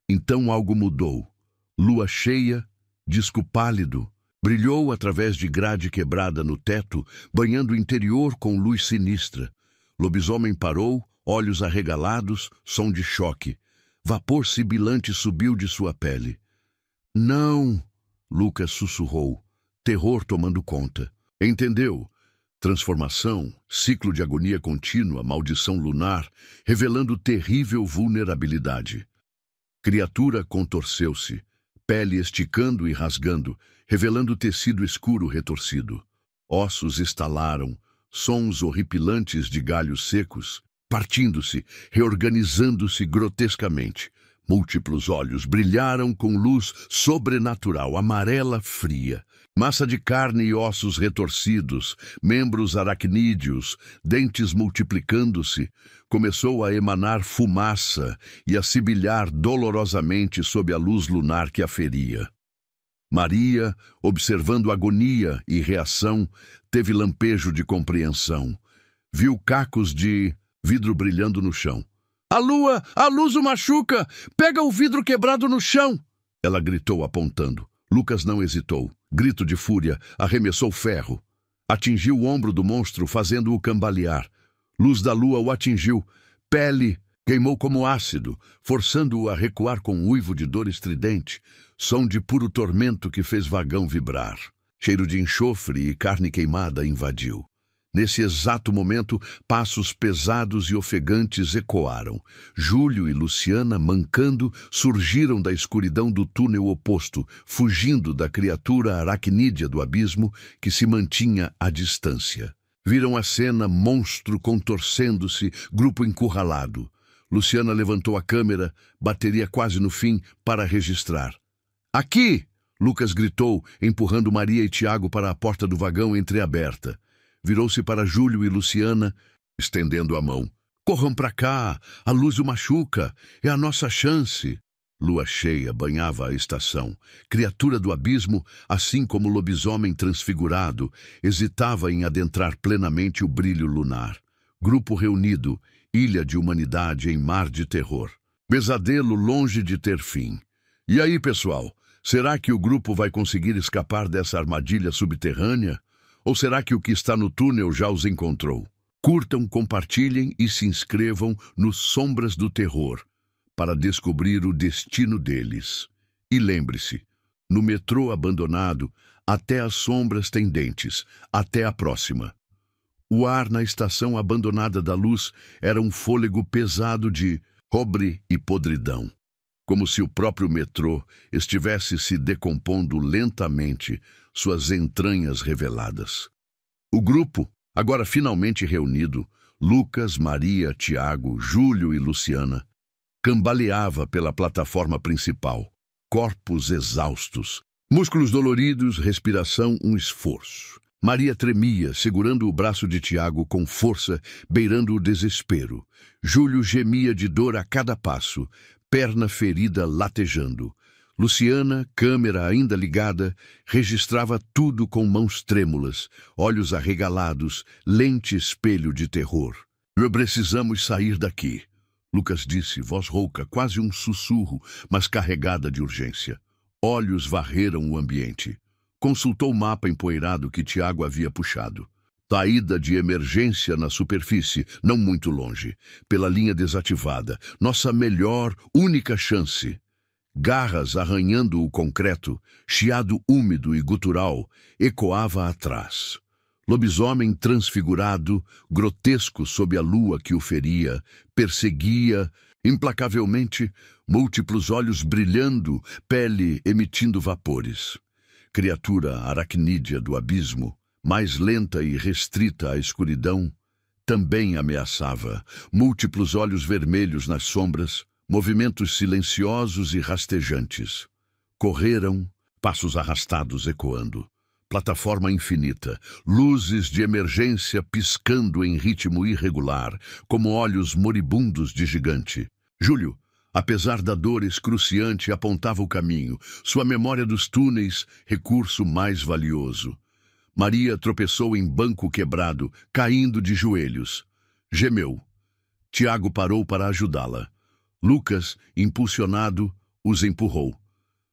[SPEAKER 1] Então algo mudou. Lua cheia, disco pálido, brilhou através de grade quebrada no teto, banhando o interior com luz sinistra. Lobisomem parou, olhos arregalados, som de choque. Vapor sibilante subiu de sua pele. "Não!" Lucas sussurrou, terror tomando conta. Entendeu? Transformação, ciclo de agonia contínua, maldição lunar, revelando terrível vulnerabilidade. Criatura contorceu-se, pele esticando e rasgando, revelando tecido escuro retorcido. Ossos estalaram, sons horripilantes de galhos secos, partindo-se, reorganizando-se grotescamente. Múltiplos olhos brilharam com luz sobrenatural, amarela fria. Massa de carne e ossos retorcidos, membros aracnídeos, dentes multiplicando-se, começou a emanar fumaça e a sibilhar dolorosamente sob a luz lunar que a feria. Maria, observando agonia e reação, teve lampejo de compreensão. Viu cacos de vidro brilhando no chão. A luz o machuca! Pega o vidro quebrado no chão!" Ela gritou apontando. Lucas não hesitou. Grito de fúria, arremessou ferro. Atingiu o ombro do monstro, fazendo-o cambalear. Luz da lua o atingiu. Pele queimou como ácido, forçando-o a recuar com um uivo de dor estridente. Som de puro tormento que fez vagão vibrar. Cheiro de enxofre e carne queimada invadiu. Nesse exato momento, passos pesados e ofegantes ecoaram. Júlio e Luciana, mancando, surgiram da escuridão do túnel oposto, fugindo da criatura aracnídea do abismo que se mantinha à distância. Viram a cena, monstro contorcendo-se, grupo encurralado. Luciana levantou a câmera, bateria quase no fim, para registrar. "Aqui!" Lucas gritou, empurrando Maria e Tiago para a porta do vagão entreaberta. Virou-se para Júlio e Luciana, estendendo a mão. "Corram para cá! A luz o machuca! É a nossa chance!" Lua cheia banhava a estação. Criatura do abismo, assim como lobisomem transfigurado, hesitava em adentrar plenamente o brilho lunar. Grupo reunido, ilha de humanidade em mar de terror. Pesadelo longe de ter fim. "E aí, pessoal? Será que o grupo vai conseguir escapar dessa armadilha subterrânea? Ou será que o que está no túnel já os encontrou?" Curtam, compartilhem e se inscrevam no Sombras do Terror para descobrir o destino deles. E lembre-se, no metrô abandonado, até as sombras têm dentes. Até a próxima. O ar na estação abandonada da luz era um fôlego pesado de cobre e podridão. Como se o próprio metrô estivesse se decompondo lentamente, suas entranhas reveladas. O grupo, agora finalmente reunido, Lucas, Maria, Tiago, Júlio e Luciana, cambaleava pela plataforma principal, corpos exaustos, músculos doloridos, respiração um esforço. Maria tremia, segurando o braço de Tiago com força, beirando o desespero. Júlio gemia de dor a cada passo, perna ferida latejando. Luciana, câmera ainda ligada, registrava tudo com mãos trêmulas, olhos arregalados, lente espelho de terror. Precisamos sair daqui, Lucas disse, voz rouca, quase um sussurro, mas carregada de urgência. Olhos varreram o ambiente. Consultou o mapa empoeirado que Tiago havia puxado. Saída de emergência na superfície, não muito longe. Pela linha desativada. Nossa melhor, única chance. Garras arranhando o concreto, chiado úmido e gutural, ecoava atrás. Lobisomem transfigurado, grotesco sob a lua que o feria, perseguia, implacavelmente, múltiplos olhos brilhando, pele emitindo vapores. Criatura aracnídea do abismo, mais lenta e restrita à escuridão, também ameaçava, múltiplos olhos vermelhos nas sombras, movimentos silenciosos e rastejantes. Correram, passos arrastados ecoando. Plataforma infinita, luzes de emergência piscando em ritmo irregular, como olhos moribundos de gigante. Júlio, apesar da dor excruciante, apontava o caminho, sua memória dos túneis, recurso mais valioso. Maria tropeçou em banco quebrado, caindo de joelhos. Gemeu. Tiago parou para ajudá-la. Lucas, impulsionado, os empurrou.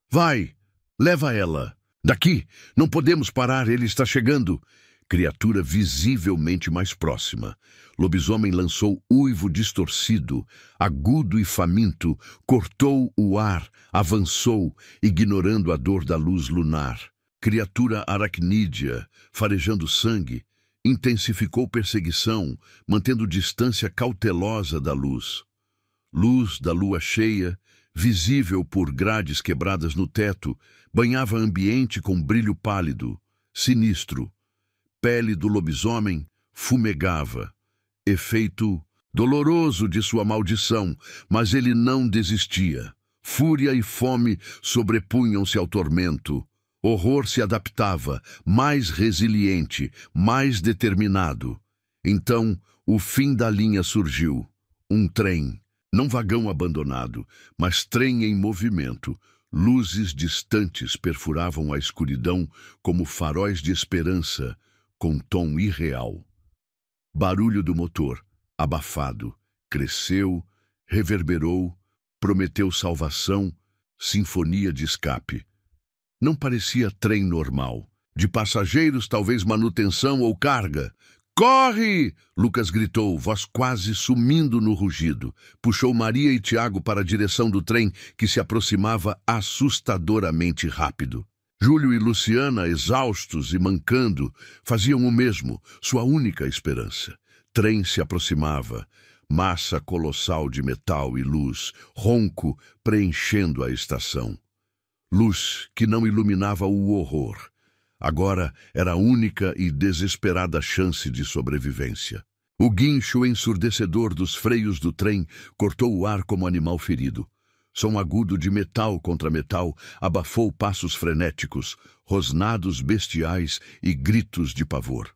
[SPEAKER 1] Vai, leva ela. Daqui, não podemos parar, ele está chegando. Criatura visivelmente mais próxima. Lobisomem lançou uivo distorcido, agudo e faminto, cortou o ar, avançou, ignorando a dor da luz lunar. Criatura aracnídea, farejando sangue, intensificou perseguição, mantendo distância cautelosa da luz. Luz da lua cheia, visível por grades quebradas no teto, banhava ambiente com brilho pálido, sinistro. Pele do lobisomem fumegava. Efeito doloroso de sua maldição, mas ele não desistia. Fúria e fome sobrepunham-se ao tormento. Horror se adaptava, mais resiliente, mais determinado. Então, o fim da linha surgiu. Um trem. Não vagão abandonado, mas trem em movimento. Luzes distantes perfuravam a escuridão como faróis de esperança, com tom irreal. Barulho do motor, abafado, cresceu, reverberou, prometeu salvação, sinfonia de escape. Não parecia trem normal. De passageiros, talvez manutenção ou carga. Corre! Lucas gritou, voz quase sumindo no rugido. Puxou Maria e Tiago para a direção do trem, que se aproximava assustadoramente rápido. Júlio e Luciana, exaustos e mancando, faziam o mesmo, sua única esperança. Trem se aproximava, massa colossal de metal e luz, ronco preenchendo a estação. Luz que não iluminava o horror. Agora era a única e desesperada chance de sobrevivência. O guincho ensurdecedor dos freios do trem cortou o ar como animal ferido. Som agudo de metal contra metal abafou passos frenéticos, rosnados bestiais e gritos de pavor.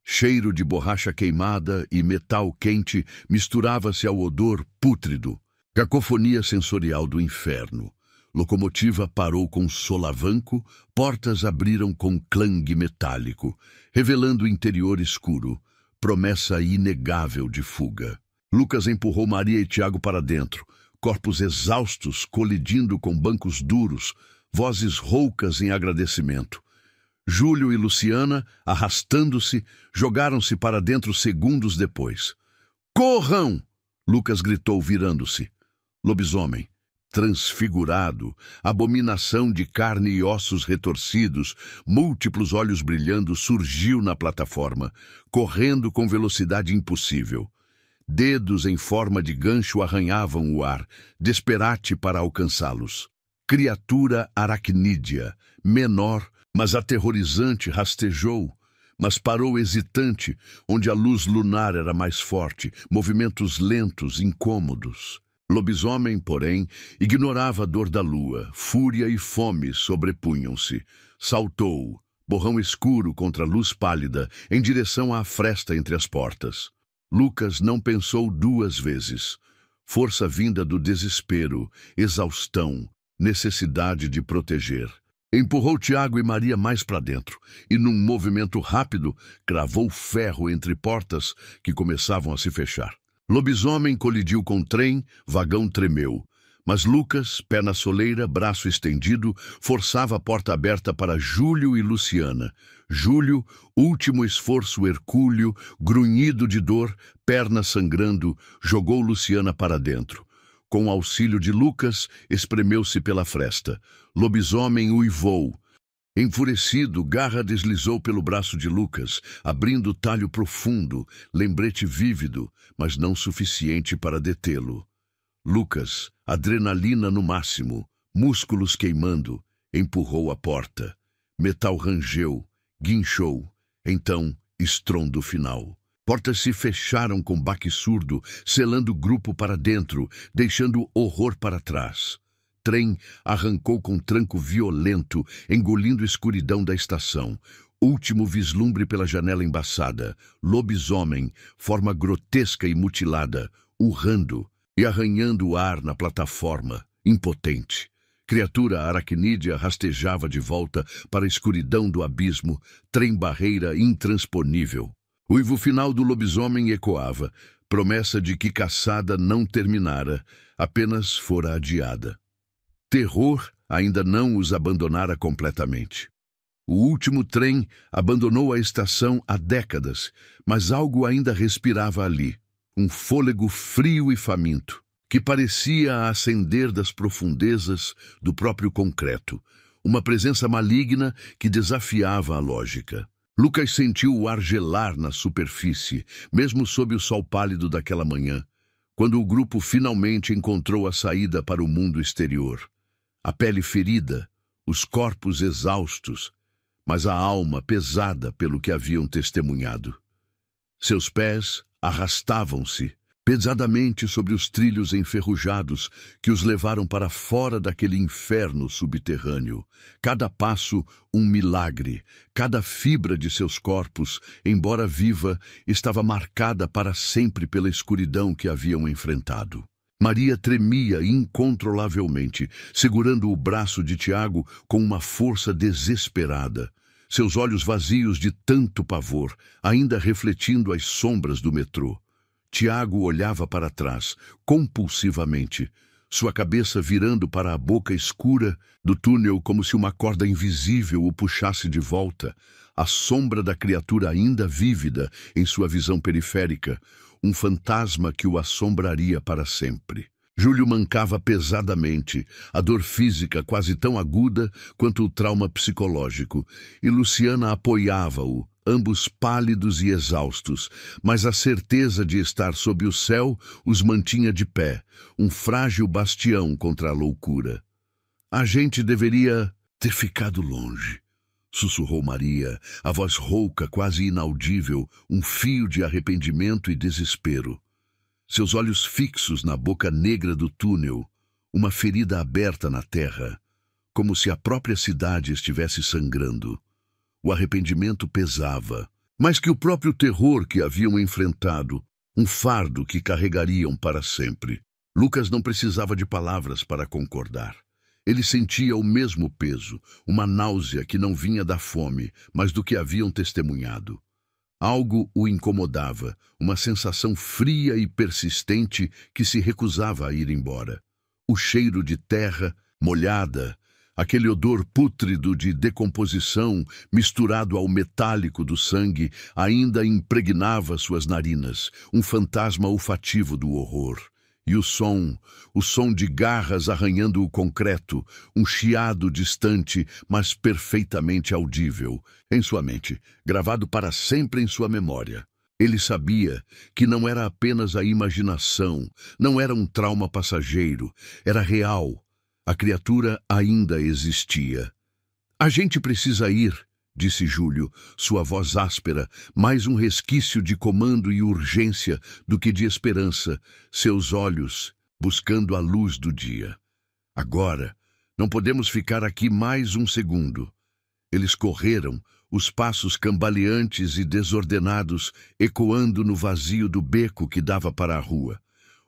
[SPEAKER 1] Cheiro de borracha queimada e metal quente misturava-se ao odor pútrido, cacofonia sensorial do inferno. Locomotiva parou com solavanco, portas abriram com clangue metálico, revelando interior escuro, promessa inegável de fuga. Lucas empurrou Maria e Tiago para dentro, corpos exaustos colidindo com bancos duros, vozes roucas em agradecimento. Júlio e Luciana, arrastando-se, jogaram-se para dentro segundos depois. Corram! Lucas gritou, virando-se. Lobisomem. Transfigurado, abominação de carne e ossos retorcidos, múltiplos olhos brilhando, surgiu na plataforma, correndo com velocidade impossível. Dedos em forma de gancho arranhavam o ar, desperate para alcançá-los. Criatura aracnídea, menor, mas aterrorizante, rastejou, mas parou hesitante, onde a luz lunar era mais forte, movimentos lentos, incômodos. Lobisomem, porém, ignorava a dor da lua. Fúria e fome sobrepunham-se. Saltou, borrão escuro contra a luz pálida, em direção à fresta entre as portas. Lucas não pensou duas vezes. Força vinda do desespero, exaustão, necessidade de proteger. Empurrou Tiago e Maria mais para dentro e, num movimento rápido, cravou ferro entre portas que começavam a se fechar. Lobisomem colidiu com o trem, vagão tremeu. Mas Lucas, pé na soleira, braço estendido, forçava a porta aberta para Júlio e Luciana. Júlio, último esforço hercúleo, grunhido de dor, perna sangrando, jogou Luciana para dentro. Com o auxílio de Lucas, espremeu-se pela fresta. Lobisomem uivou. Enfurecido, Garra deslizou pelo braço de Lucas, abrindo talho profundo, lembrete vívido, mas não suficiente para detê-lo. Lucas, adrenalina no máximo, músculos queimando, empurrou a porta. Metal rangeu, guinchou, então estrondo final. Portas se fecharam com baque surdo, selando o grupo para dentro, deixando horror para trás. Trem arrancou com tranco violento, engolindo a escuridão da estação. Último vislumbre pela janela embaçada. Lobisomem, forma grotesca e mutilada, urrando e arranhando o ar na plataforma, impotente. Criatura aracnídea rastejava de volta para a escuridão do abismo, trem-barreira intransponível. O uivo final do lobisomem ecoava, promessa de que caçada não terminara, apenas fora adiada. Terror ainda não os abandonara completamente. O último trem abandonou a estação há décadas, mas algo ainda respirava ali. Um fôlego frio e faminto, que parecia ascender das profundezas do próprio concreto, uma presença maligna que desafiava a lógica. Lucas sentiu o ar gelar na superfície, mesmo sob o sol pálido daquela manhã, quando o grupo finalmente encontrou a saída para o mundo exterior. A pele ferida, os corpos exaustos, mas a alma pesada pelo que haviam testemunhado. Seus pés arrastavam-se pesadamente sobre os trilhos enferrujados que os levaram para fora daquele inferno subterrâneo. Cada passo um milagre, cada fibra de seus corpos, embora viva, estava marcada para sempre pela escuridão que haviam enfrentado. Maria tremia incontrolavelmente, segurando o braço de Tiago com uma força desesperada. Seus olhos vazios de tanto pavor, ainda refletindo as sombras do metrô. Tiago olhava para trás, compulsivamente, sua cabeça virando para a boca escura do túnel como se uma corda invisível o puxasse de volta, a sombra da criatura ainda vívida em sua visão periférica, um fantasma que o assombraria para sempre. Júlio mancava pesadamente, a dor física quase tão aguda quanto o trauma psicológico, e Luciana apoiava-o, ambos pálidos e exaustos, mas a certeza de estar sob o céu os mantinha de pé, um frágil bastião contra a loucura. A gente deveria ter ficado longe, sussurrou Maria, a voz rouca, quase inaudível, um fio de arrependimento e desespero. Seus olhos fixos na boca negra do túnel, uma ferida aberta na terra, como se a própria cidade estivesse sangrando. O arrependimento pesava, mais que o próprio terror que haviam enfrentado, um fardo que carregariam para sempre. Lucas não precisava de palavras para concordar. Ele sentia o mesmo peso, uma náusea que não vinha da fome, mas do que haviam testemunhado. Algo o incomodava, uma sensação fria e persistente que se recusava a ir embora. O cheiro de terra molhada, aquele odor pútrido de decomposição misturado ao metálico do sangue ainda impregnava suas narinas, um fantasma olfativo do horror. E o som de garras arranhando o concreto, um chiado distante, mas perfeitamente audível, em sua mente, gravado para sempre em sua memória. Ele sabia que não era apenas a imaginação, não era um trauma passageiro, era real. A criatura ainda existia. "A gente precisa ir", disse Júlio, sua voz áspera, mais um resquício de comando e urgência do que de esperança, seus olhos buscando a luz do dia. "Agora, não podemos ficar aqui mais um segundo." Eles correram, os passos cambaleantes e desordenados ecoando no vazio do beco que dava para a rua.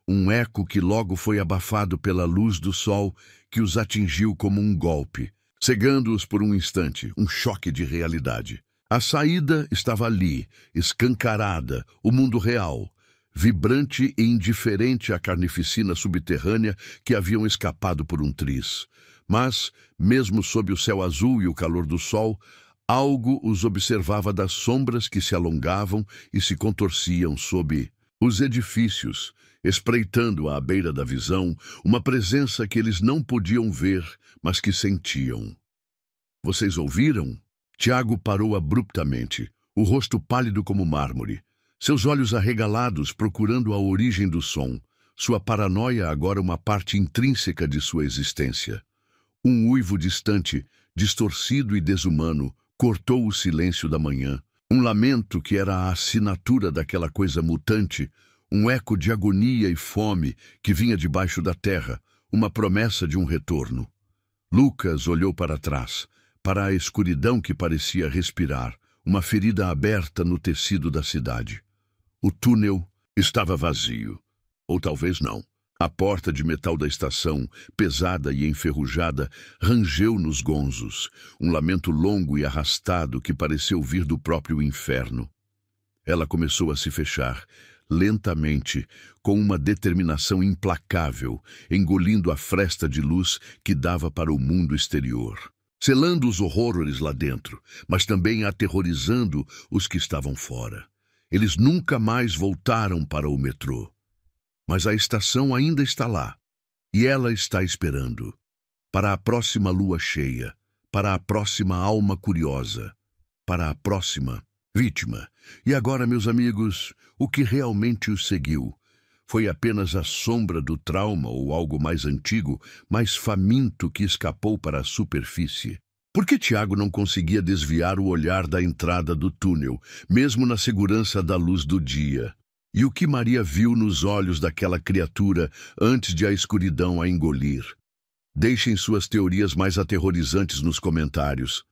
[SPEAKER 1] um eco que logo foi abafado pela luz do sol que os atingiu como um golpe, cegando-os por um instante, um choque de realidade. A saída estava ali, escancarada, o mundo real, vibrante e indiferente à carnificina subterrânea que haviam escapado por um triz. Mas, mesmo sob o céu azul e o calor do sol, algo os observava das sombras que se alongavam e se contorciam sob os edifícios, espreitando à beira da visão uma presença que eles não podiam ver, mas que sentiam. Vocês ouviram? Tiago parou abruptamente, o rosto pálido como mármore, seus olhos arregalados procurando a origem do som, sua paranoia agora uma parte intrínseca de sua existência. Um uivo distante, distorcido e desumano, cortou o silêncio da manhã. Um lamento que era a assinatura daquela coisa mutante, um eco de agonia e fome que vinha debaixo da terra, uma promessa de um retorno. Lucas olhou para trás, para a escuridão que parecia respirar, uma ferida aberta no tecido da cidade. O túnel estava vazio. Ou talvez não. A porta de metal da estação, pesada e enferrujada, rangeu nos gonzos, um lamento longo e arrastado que pareceu vir do próprio inferno. Ela começou a se fechar, lentamente, com uma determinação implacável, engolindo a fresta de luz que dava para o mundo exterior, selando os horrores lá dentro, mas também aterrorizando os que estavam fora. Eles nunca mais voltaram para o metrô. Mas a estação ainda está lá, e ela está esperando, para a próxima lua cheia, para a próxima alma curiosa, para a próxima vítima. E agora, meus amigos, o que realmente os seguiu? Foi apenas a sombra do trauma ou algo mais antigo, mais faminto que escapou para a superfície? Por que Tiago não conseguia desviar o olhar da entrada do túnel, mesmo na segurança da luz do dia? E o que Maria viu nos olhos daquela criatura antes de a escuridão a engolir? Deixem suas teorias mais aterrorizantes nos comentários.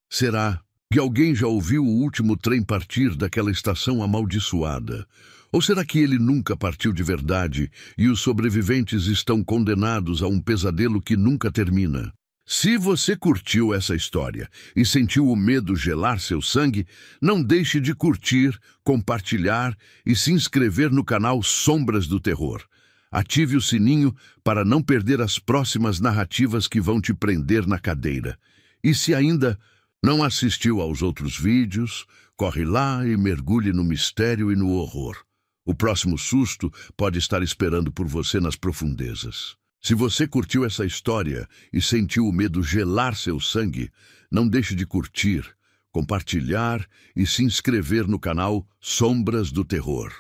[SPEAKER 1] Será que alguém já ouviu o último trem partir daquela estação amaldiçoada? Ou será que ele nunca partiu de verdade e os sobreviventes estão condenados a um pesadelo que nunca termina? Se você curtiu essa história e sentiu o medo gelar seu sangue, não deixe de curtir, compartilhar e se inscrever no canal Sombras do Terror. Ative o sininho para não perder as próximas narrativas que vão te prender na cadeira. E se ainda não assistiu aos outros vídeos, corre lá e mergulhe no mistério e no horror. O próximo susto pode estar esperando por você nas profundezas. Se você curtiu essa história e sentiu o medo gelar seu sangue, não deixe de curtir, compartilhar e se inscrever no canal Sombras do Terror.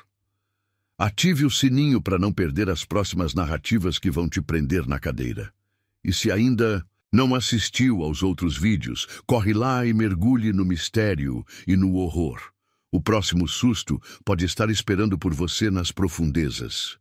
[SPEAKER 1] Ative o sininho para não perder as próximas narrativas que vão te prender na cadeira. E se ainda não assistiu aos outros vídeos, corre lá e mergulhe no mistério e no horror. O próximo susto pode estar esperando por você nas profundezas.